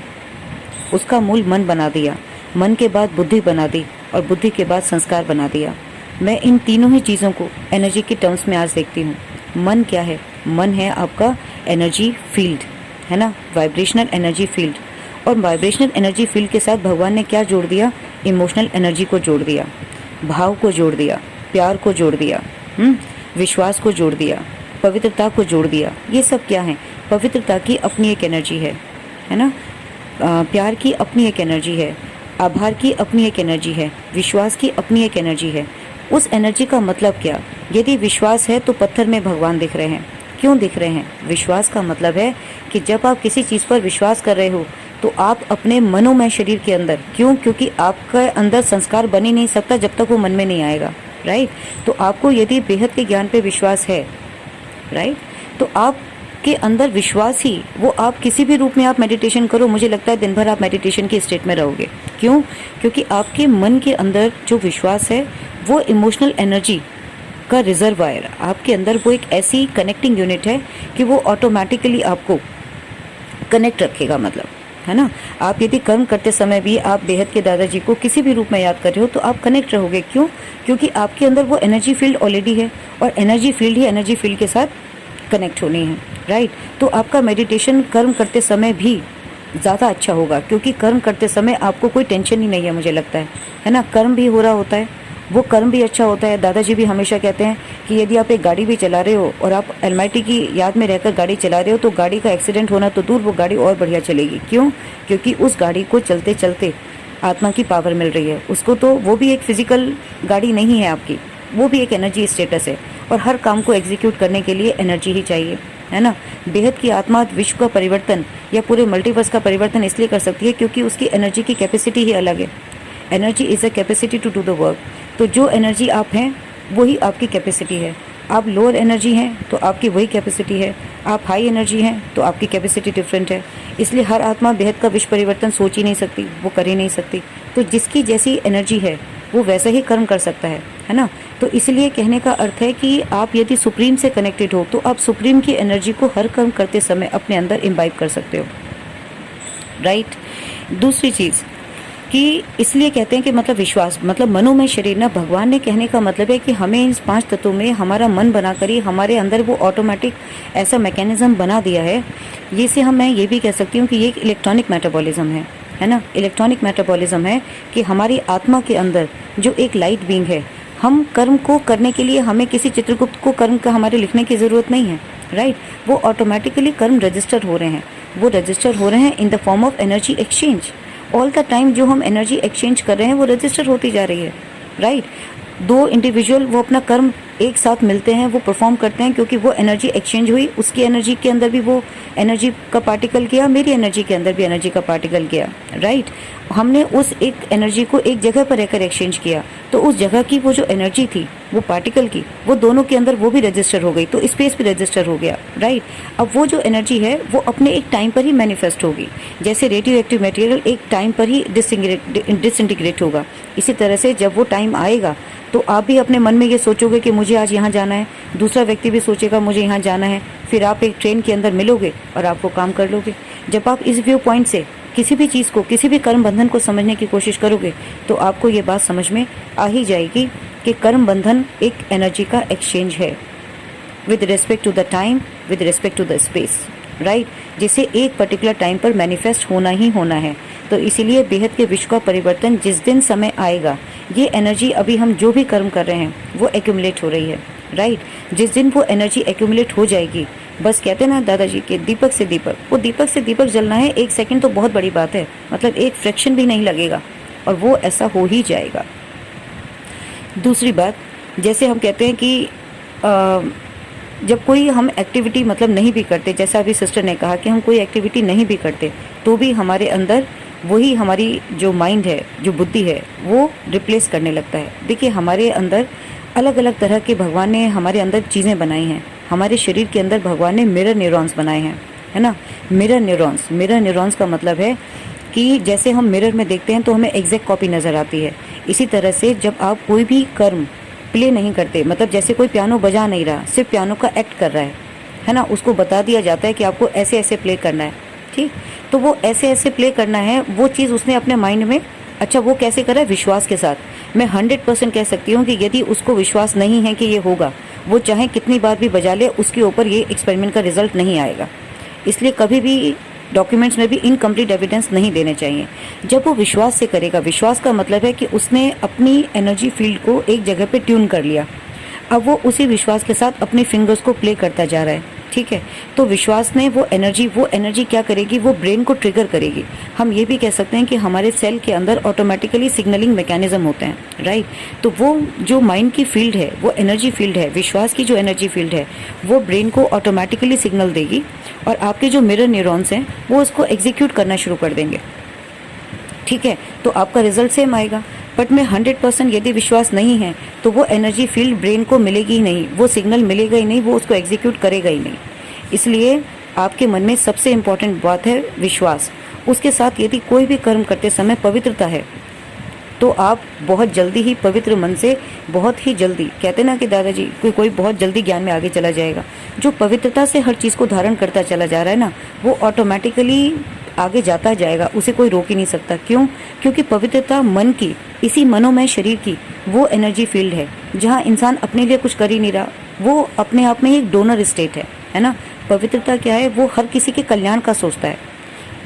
उसका मूल मन बना दिया, मन के बाद बुद्धि बना दी और बुद्धि के बाद संस्कार बना दिया। मैं इन तीनों ही चीज़ों को एनर्जी के टर्म्स में आज देखती हूँ। मन क्या है? मन है आपका एनर्जी फील्ड, है ना, वाइब्रेशनल एनर्जी फील्ड। और वाइब्रेशनल एनर्जी फील्ड के साथ भगवान ने क्या जोड़ दिया? इमोशनल एनर्जी को जोड़ दिया, भाव को जोड़ दिया, प्यार को जोड़ दिया, विश्वास को जोड़ दिया, पवित्रता को जोड़ दिया। ये सब क्या है? पवित्रता की अपनी एक एनर्जी है ना, प्यार की अपनी एक एनर्जी है, आभार की अपनी एक एनर्जी है, विश्वास की अपनी एक एनर्जी है। उस एनर्जी का मतलब क्या? यदि विश्वास है तो पत्थर में भगवान दिख रहे हैं। क्यों दिख रहे हैं? विश्वास का मतलब है कि जब आप किसी चीज़ पर विश्वास कर रहे हो तो आप अपने मनोमय शरीर के अंदर, क्यों? क्योंकि आपका अंदर संस्कार बन ही नहीं सकता जब तक वो मन में नहीं आएगा, राइट? तो आपको यदि बेहद के ज्ञान पे विश्वास है, राइट, तो आपके अंदर विश्वास ही, वो आप किसी भी रूप में आप मेडिटेशन करो, मुझे लगता है दिन भर आप मेडिटेशन की स्टेट में रहोगे। क्यों? क्योंकि आपके मन के अंदर जो विश्वास है वो इमोशनल एनर्जी का रिजर्वायर, आपके अंदर वो एक ऐसी कनेक्टिंग यूनिट है कि वो ऑटोमेटिकली आपको कनेक्ट रखेगा, मतलब, है ना। आप यदि कर्म करते समय भी आप बेहद के दादाजी को किसी भी रूप में याद कर रहे हो तो आप कनेक्ट रहोगे। क्यों? क्योंकि आपके अंदर वो एनर्जी फील्ड ऑलरेडी है और एनर्जी फील्ड ही एनर्जी फील्ड के साथ कनेक्ट होनी है, राइट। तो आपका मेडिटेशन कर्म करते समय भी ज़्यादा अच्छा होगा, क्योंकि कर्म करते समय आपको कोई टेंशन ही नहीं है, मुझे लगता है ना। कर्म भी हो रहा होता है, वो कर्म भी अच्छा होता है। दादाजी भी हमेशा कहते हैं कि यदि आप एक गाड़ी भी चला रहे हो और आप अलमाइटी की याद में रहकर गाड़ी चला रहे हो तो गाड़ी का एक्सीडेंट होना तो दूर, वो गाड़ी और बढ़िया चलेगी। क्यों? क्योंकि उस गाड़ी को चलते चलते आत्मा की पावर मिल रही है उसको। तो वो भी एक फिजिकल गाड़ी नहीं है आपकी, वो भी एक एनर्जी स्टेटस है और हर काम को एग्जीक्यूट करने के लिए एनर्जी ही चाहिए, है ना। बेहद की आत्मा विश्व का परिवर्तन या पूरे मल्टीवर्स का परिवर्तन इसलिए कर सकती है क्योंकि उसकी एनर्जी की कैपेसिटी ही अलग है। Energy is a capacity to do the work. तो जो एनर्जी आप हैं वही आपकी कैपेसिटी है। आप लोअर एनर्जी हैं तो आपकी वही कैपेसिटी है, आप हाई एनर्जी हैं तो आपकी कैपेसिटी डिफरेंट है। इसलिए हर आत्मा बेहद का विश्व परिवर्तन सोच ही नहीं सकती, वो कर ही नहीं सकती। तो जिसकी जैसी एनर्जी है वो वैसा ही कर्म कर सकता है ना। तो इसलिए कहने का अर्थ है कि आप यदि सुप्रीम से कनेक्टेड हो तो आप सुप्रीम की एनर्जी को हर कर्म करते समय अपने अंदर इम्बाइब कर सकते हो, राइट। दूसरी चीज़ कि इसलिए कहते हैं कि मतलब विश्वास मतलब मनोमय शरीर ना, भगवान ने कहने का मतलब है कि हमें इन 5 तत्वों में हमारा मन बनाकर ही हमारे अंदर वो ऑटोमेटिक ऐसा मैकेनिज्म बना दिया है। ये से मैं ये भी कह सकती हूँ कि ये एक इलेक्ट्रॉनिक मेटाबॉलिज्म है ना। इलेक्ट्रॉनिक मेटाबॉलिज्म है कि हमारी आत्मा के अंदर जो एक लाइट बीइंग है, हम कर्म को करने के लिए हमें किसी चित्रगुप्त को कर्म का हमारे लिखने की ज़रूरत नहीं है, राइट। वो ऑटोमेटिकली कर्म रजिस्टर हो रहे हैं, वो रजिस्टर हो रहे हैं in the form of energy exchange. All the time जो हम एनर्जी एक्सचेंज कर रहे हैं वो रजिस्टर होती जा रही है, राइट। 2 इंडिविजुअल वो अपना कर्म एक साथ मिलते हैं, वो परफॉर्म करते हैं क्योंकि वो एनर्जी एक्सचेंज हुई। उसकी एनर्जी के अंदर भी वो एनर्जी का पार्टिकल गया, मेरी एनर्जी के अंदर भी एनर्जी का पार्टिकल गया, राइट। हमने उस एक एनर्जी को एक जगह पर रहकर एक्सचेंज किया तो उस जगह की वो जो एनर्जी थी वो पार्टिकल की, वो दोनों के अंदर वो भी रजिस्टर हो गई, तो स्पेस भी रजिस्टर हो गया, राइट। अब वो जो एनर्जी है वो अपने एक टाइम पर ही मैनिफेस्ट होगी। जैसे रेडियो एक्टिव मटेरियल एक टाइम पर ही डिसइंटीग्रेट होगा, इसी तरह से जब वो टाइम आएगा तो आप भी अपने मन में ये सोचोगे कि मुझे आज यहाँ जाना है, दूसरा व्यक्ति भी सोचेगा मुझे यहाँ जाना है, फिर आप एक ट्रेन के अंदर मिलोगे और आप वो काम कर लोगे। जब आप इस व्यू पॉइंट से किसी भी चीज़ को, किसी भी कर्म बंधन को समझने की कोशिश करोगे तो आपको ये बात समझ में आ ही जाएगी कि कर्म बंधन एक एनर्जी का एक्सचेंज है with respect to the time, with respect to the space, right, जिसे एक पर्टिकुलर टाइम पर मैनिफेस्ट होना ही होना है। तो इसीलिए बेहद के विश्व का परिवर्तन जिस दिन समय आएगा, ये एनर्जी अभी हम जो भी कर्म कर रहे हैं वो एक्यूमुलेट हो रही है, राइट। जिस दिन वो एनर्जी एक्यूमुलेट हो जाएगी, बस कहते हैं ना दादाजी के दीपक से दीपक, वो दीपक से दीपक जलना है, 1 सेकंड तो बहुत बड़ी बात है, मतलब एक फ्रैक्शन भी नहीं लगेगा और वो ऐसा हो ही जाएगा। दूसरी बात, जैसे हम कहते हैं कि जब कोई हम एक्टिविटी मतलब नहीं भी करते, जैसा अभी सिस्टर ने कहा कि हम कोई एक्टिविटी नहीं भी करते तो भी हमारे अंदर वही हमारी जो माइंड है, जो बुद्धि है, वो रिप्लेस करने लगता है। देखिए हमारे अंदर अलग अलग तरह के भगवान ने हमारे अंदर चीज़ें बनाई हैं। हमारे शरीर के अंदर भगवान ने मिरर न्यूरॉन्स बनाए हैं, है ना। मिरर न्यूरॉन्स का मतलब है कि जैसे हम मिरर में देखते हैं तो हमें एग्जैक्ट कॉपी नज़र आती है। इसी तरह से जब आप कोई भी कर्म प्ले नहीं करते, मतलब जैसे कोई पियानो बजा नहीं रहा, सिर्फ पियानो का एक्ट कर रहा है ना, उसको बता दिया जाता है कि आपको ऐसे ऐसे प्ले करना है, ठीक। तो वो ऐसे ऐसे प्ले करना है, वो चीज़ उसने अपने माइंड में, अच्छा वो कैसे करा? विश्वास के साथ। मैं 100% कह सकती हूँ कि यदि उसको विश्वास नहीं है कि ये होगा, वो चाहे कितनी बार भी बजा ले, उसके ऊपर ये एक्सपेरिमेंट का रिजल्ट नहीं आएगा। इसलिए कभी भी डॉक्यूमेंट्स में भी इनकम्प्लीट एविडेंस नहीं देने चाहिए। जब वो विश्वास से करेगा, विश्वास का मतलब है कि उसने अपनी एनर्जी फील्ड को एक जगह पे ट्यून कर लिया। अब वो उसी विश्वास के साथ अपने फिंगर्स को प्ले करता जा रहा है, ठीक है। तो विश्वास ने वो एनर्जी क्या करेगी, वो ब्रेन को ट्रिगर करेगी। हम ये भी कह सकते हैं कि हमारे सेल के अंदर ऑटोमेटिकली सिग्नलिंग मैकेनिज्म होते हैं, राइट। तो वो जो माइंड की फील्ड है, वो एनर्जी फील्ड है, विश्वास की जो एनर्जी फील्ड है, वो ब्रेन को ऑटोमेटिकली सिग्नल देगी और आपके जो मिरर न्यूरॉन्स हैं वो उसको एग्जीक्यूट करना शुरू कर देंगे, ठीक है। तो आपका रिजल्ट सेम आएगा। बट में 100% यदि विश्वास नहीं है तो वो एनर्जी फील्ड ब्रेन को मिलेगी ही नहीं, वो सिग्नल मिलेगा ही नहीं, वो उसको एग्जीक्यूट करेगा ही नहीं। इसलिए आपके मन में सबसे इम्पॉर्टेंट बात है विश्वास। उसके साथ यदि कोई भी कर्म करते समय पवित्रता है तो आप बहुत जल्दी ही पवित्र मन से, बहुत ही जल्दी, कहते ना कि दादाजी कोई बहुत जल्दी ज्ञान में आगे चला जाएगा। जो पवित्रता से हर चीज़ को धारण करता चला जा रहा है ना, वो ऑटोमेटिकली आगे जाता जाएगा, उसे कोई रोक ही नहीं सकता। क्यों? क्योंकि पवित्रता मन की, इसी मनोमय शरीर की वो एनर्जी फील्ड है जहाँ इंसान अपने लिए कुछ कर ही नहीं रहा, वो अपने आप में ही एक डोनर स्टेट है ना। पवित्रता क्या है? वो हर किसी के कल्याण का सोचता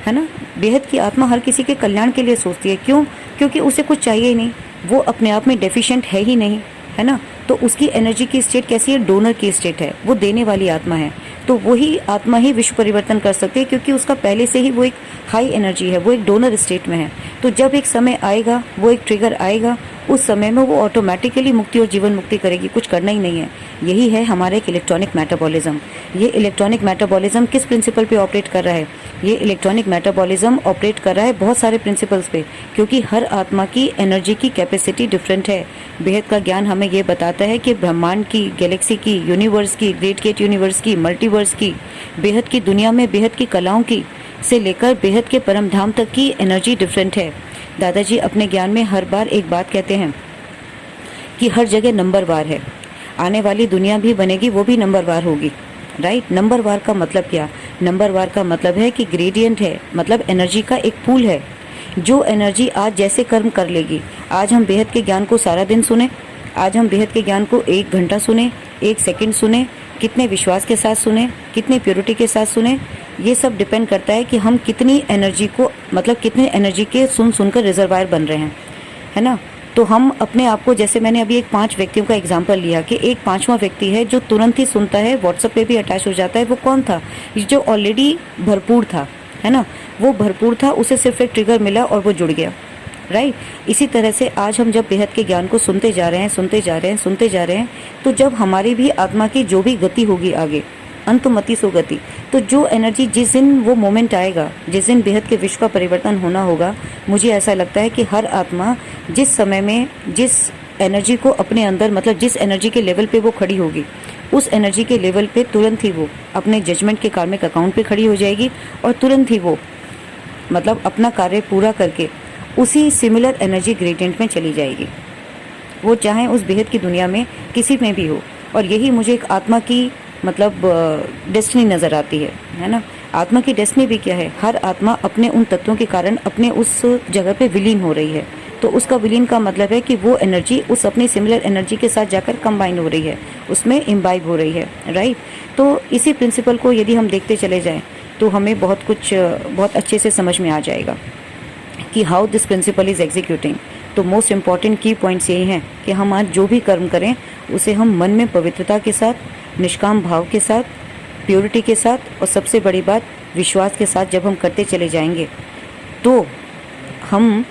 है ना। बेहद की आत्मा हर किसी के कल्याण के लिए सोचती है। क्यों? क्योंकि उसे कुछ चाहिए ही नहीं, वो अपने आप में डेफिशिएंट है ही नहीं, है ना। तो उसकी एनर्जी की स्टेट कैसी है? डोनर की स्टेट है, वो देने वाली आत्मा है। तो वही आत्मा ही विश्व परिवर्तन कर सकती है, क्योंकि उसका पहले से ही वो एक हाई एनर्जी है, वो एक डोनर स्टेट में है। तो जब एक समय आएगा, वो एक ट्रिगर आएगा, उस समय में वो ऑटोमेटिकली मुक्ति और जीवन मुक्ति करेगी, कुछ करना ही नहीं है। यही है हमारा एक इलेक्ट्रॉनिक मेटाबॉलिज्म। ये इलेक्ट्रॉनिक मेटाबॉलिज्म किस प्रिंसिपल पे ऑपरेट कर रहा है? ये इलेक्ट्रॉनिक मेटाबॉलिज्म ऑपरेट कर रहा है बहुत सारे प्रिंसिपल्स पे, क्योंकि हर आत्मा की एनर्जी की कैपेसिटी डिफरेंट है। बेहद का ज्ञान हमें ये बताता है कि ब्रह्मांड की, गैलेक्सी की, यूनिवर्स की, ग्रेट गेट यूनिवर्स की, मल्टीवर्स की, बेहद की दुनिया में बेहद की कलाओं की से लेकर बेहद के परम धाम तक की एनर्जी डिफरेंट है। दादाजी अपने ज्ञान में हर बार एक बात कहते हैं कि हर जगह नंबरवार है। आने वाली दुनिया भी बनेगी, वो भी नंबरवार होगी, राइट। नंबरवार का मतलब क्या? नंबरवार का मतलब है कि ग्रेडियंट है, मतलब एनर्जी का एक पूल है। जो एनर्जी आज जैसे कर्म कर लेगी, आज हम बेहद के ज्ञान को सारा दिन सुने, आज हम बेहद के ज्ञान को 1 घंटा सुने, 1 सेकंड सुने, कितने विश्वास के साथ सुने, कितने प्योरिटी के साथ सुने, ये सब डिपेंड करता है कि हम कितनी एनर्जी को, मतलब कितने एनर्जी के सुनकर रिजर्वायर बन रहे हैं, है ना। तो हम अपने आप को, जैसे मैंने अभी एक 5 व्यक्तियों का एग्जांपल लिया कि एक 5वां व्यक्ति है जो तुरंत ही सुनता है, व्हाट्सएप पे भी अटैच हो जाता है। वो कौन था? जो ऑलरेडी भरपूर था, है ना। वो भरपूर था, उसे सिर्फ एक ट्रिगर मिला और वो जुड़ गया, राइट। इसी तरह से आज हम जब बेहद के ज्ञान को सुनते जा रहे हैं, तो जब हमारी भी आत्मा की जो भी गति होगी आगे, अंतमति सो गति, तो जो एनर्जी, जिस दिन वो मोमेंट आएगा, जिस दिन बेहद के विश्व का परिवर्तन होना होगा, मुझे ऐसा लगता है कि हर आत्मा जिस समय में जिस एनर्जी को अपने अंदर, मतलब जिस एनर्जी के लेवल पे वो खड़ी होगी, उस एनर्जी के लेवल पे तुरंत ही वो अपने जजमेंट के कार्मिक अकाउंट पे खड़ी हो जाएगी और तुरंत ही वो, मतलब अपना कार्य पूरा करके उसी सिमिलर एनर्जी ग्रेडियंट में चली जाएगी। वो चाहे उस बेहद की दुनिया में किसी में भी हो। और यही मुझे एक आत्मा की, मतलब डेस्टिनी नज़र आती है ना। आत्मा की डेस्टिनी भी क्या है? हर आत्मा अपने उन तत्वों के कारण अपने उस जगह पे विलीन हो रही है। तो उसका विलीन का मतलब है कि वो एनर्जी उस अपनी सिमिलर एनर्जी के साथ जाकर कंबाइन हो रही है, उसमें इम्बाइब हो रही है, राइट। तो इसी प्रिंसिपल को यदि हम देखते चले जाएं तो हमें बहुत कुछ बहुत अच्छे से समझ में आ जाएगा कि how this principle is executing. तो मोस्ट इम्पॉर्टेंट की पॉइंट्स यही हैं कि हम आज जो भी कर्म करें उसे हम मन में पवित्रता के साथ, निष्काम भाव के साथ, प्योरिटी के साथ, और सबसे बड़ी बात विश्वास के साथ जब हम करते चले जाएंगे तो हम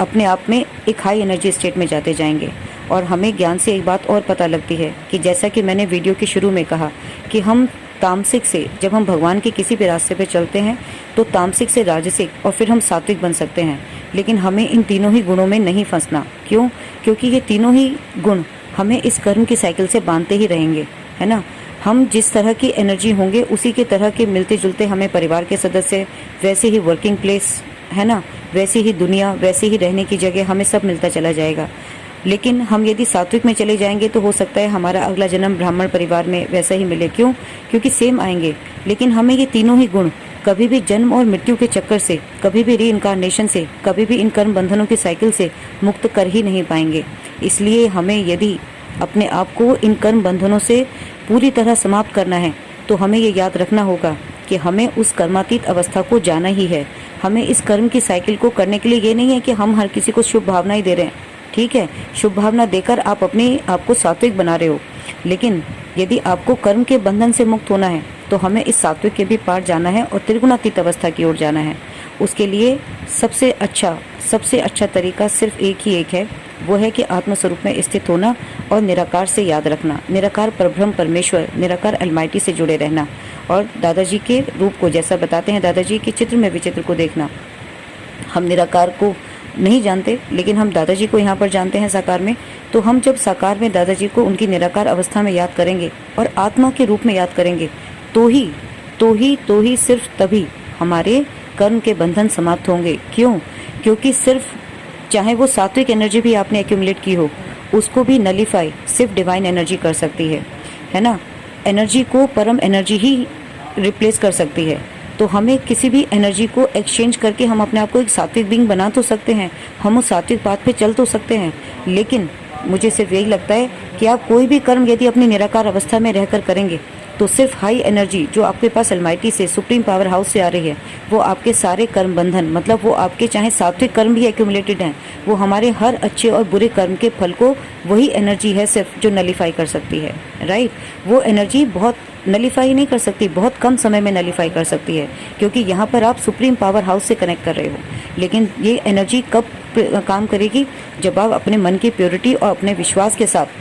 अपने आप में एक हाई एनर्जी स्टेट में जाते जाएंगे। और हमें ज्ञान से एक बात और पता लगती है कि जैसा कि मैंने वीडियो के शुरू में कहा कि हम तामसिक से, जब हम भगवान के किसी भी रास्ते पे चलते हैं तो तामसिक से राजसिक और फिर हम सात्विक बन सकते हैं। लेकिन हमें इन तीनों ही गुणों में नहीं फंसना। क्यों? क्योंकि ये तीनों ही गुण हमें इस कर्म की साइकिल से बांधते ही रहेंगे, है ना। हम जिस तरह की एनर्जी होंगे उसी के तरह के मिलते जुलते हमें परिवार के सदस्य, वैसे ही वर्किंग प्लेस, है ना, वैसे ही दुनिया, वैसे ही रहने की जगह, हमें सब मिलता चला जाएगा। लेकिन हम यदि सात्विक में चले जाएंगे तो हो सकता है हमारा अगला जन्म ब्राह्मण परिवार में वैसा ही मिले। क्यों? क्योंकि सेम आएंगे। लेकिन हमें ये तीनों ही गुण कभी भी जन्म और मृत्यु के चक्कर से, कभी भी रीइंकारनेशन से, कभी भी इन कर्म बंधनों की साइकिल से मुक्त कर ही नहीं पाएंगे। इसलिए हमें यदि अपने आप को इन कर्म बंधनों से पूरी तरह समाप्त करना है तो हमें ये याद रखना होगा कि हमें उस कर्मातीत अवस्था को जाना ही है। हमें इस कर्म की साइकिल को करने के लिए ये नहीं है कि हम हर किसी को शुभ भावनाएं दे रहे हैं, ठीक है। शुभ भावना देकर आप अपने आप को सात्विक बना रहे हो, लेकिन यदि आपको कर्म के बंधन से मुक्त होना है तो हमें इस सात्विक के भी पार जाना है और त्रिगुणातीत अवस्था की ओर जाना है। उसके लिए सबसे अच्छा तरीका सिर्फ एक है, वो है कि आत्मस्वरूप में स्थित होना और निराकार से याद रखना, निराकार परब्रह्म परमेश्वर, निराकार अलमाइटी से जुड़े रहना और दादाजी के रूप को, जैसा बताते हैं दादाजी के चित्र में विचित्र को देखना। हम निराकार को नहीं जानते लेकिन हम दादाजी को यहाँ पर जानते हैं साकार में। तो हम जब साकार में दादाजी को उनकी निराकार अवस्था में याद करेंगे और आत्मा के रूप में याद करेंगे तो ही सिर्फ तभी हमारे कर्म के बंधन समाप्त होंगे। क्यों? क्योंकि सिर्फ चाहे वो सात्विक एनर्जी भी आपने एक्यूमुलेट की हो, उसको भी नलीफाई सिर्फ डिवाइन एनर्जी कर सकती है ना। एनर्जी को परम एनर्जी ही रिप्लेस कर सकती है। तो हमें किसी भी एनर्जी को एक्सचेंज करके हम अपने आप को एक सात्विक बीइंग बना तो सकते हैं, हम उस सात्विक पाथ पे चल तो सकते हैं, लेकिन मुझे सिर्फ यही लगता है कि आप कोई भी कर्म यदि अपनी निराकार अवस्था में रहकर करेंगे तो सिर्फ हाई एनर्जी जो आपके पास अलमाइटी से, सुप्रीम पावर हाउस से आ रही है, वो आपके सारे कर्म बंधन, मतलब वो आपके चाहे सात्विक कर्म भी एक्यूमुलेटेड हैं, वो हमारे हर अच्छे और बुरे कर्म के फल को वही एनर्जी है सिर्फ जो नलीफाई कर सकती है। राइट? वो एनर्जी बहुत नलीफाई नहीं कर सकती, बहुत कम समय में नलीफाई कर सकती है, क्योंकि यहाँ पर आप सुप्रीम पावर हाउस से कनेक्ट कर रहे हो। लेकिन ये एनर्जी कब काम करेगी? जब आप अपने मन की प्योरिटी और अपने विश्वास के साथ,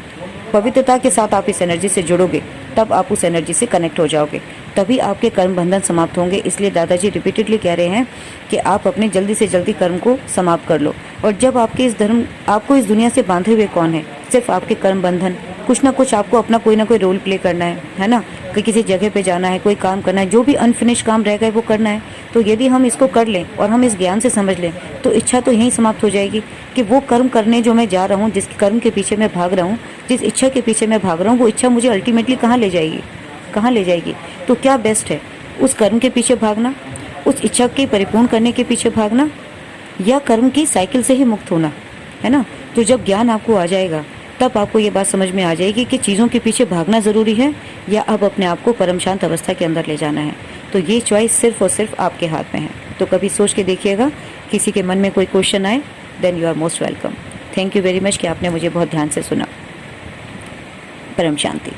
पवित्रता के साथ आप इस एनर्जी से जुड़ोगे, तब आप उस एनर्जी से कनेक्ट हो जाओगे, तभी आपके कर्म बंधन समाप्त होंगे। इसलिए दादाजी रिपीटेडली कह रहे हैं कि आप अपने जल्दी से जल्दी कर्म को समाप्त कर लो। और जब आपको इस दुनिया से बांधे हुए कौन है? सिर्फ आपके कर्म बंधन। कुछ ना कुछ आपको अपना कोई ना कोई रोल प्ले करना है ना, कि किसी जगह पे जाना है, कोई काम करना है, जो भी अनफिनिश काम रह गए वो करना है। तो यदि हम इसको कर लें और हम इस ज्ञान से समझ लें तो इच्छा तो यहीं समाप्त हो जाएगी कि वो कर्म करने जो मैं जा रहा हूँ, जिस कर्म के पीछे मैं भाग रहा हूँ, जिस इच्छा के पीछे मैं भाग रहा हूँ, वो इच्छा मुझे अल्टीमेटली कहाँ ले जाएगी? तो क्या बेस्ट है? उस कर्म के पीछे भागना, उस इच्छा के परिपूर्ण करने के पीछे भागना, या कर्म की साइकिल से ही मुक्त होना, है ना। तो जब ज्ञान आपको आ जाएगा तब आपको ये बात समझ में आ जाएगी कि चीज़ों के पीछे भागना ज़रूरी है या अब अपने आप को परम शांत अवस्था के अंदर ले जाना है। तो ये चॉइस सिर्फ और सिर्फ आपके हाथ में है। तो कभी सोच के देखिएगा, किसी के मन में कोई क्वेश्चन आए then you are most welcome. Thank you very much कि आपने मुझे बहुत ध्यान से सुना। परम शांति।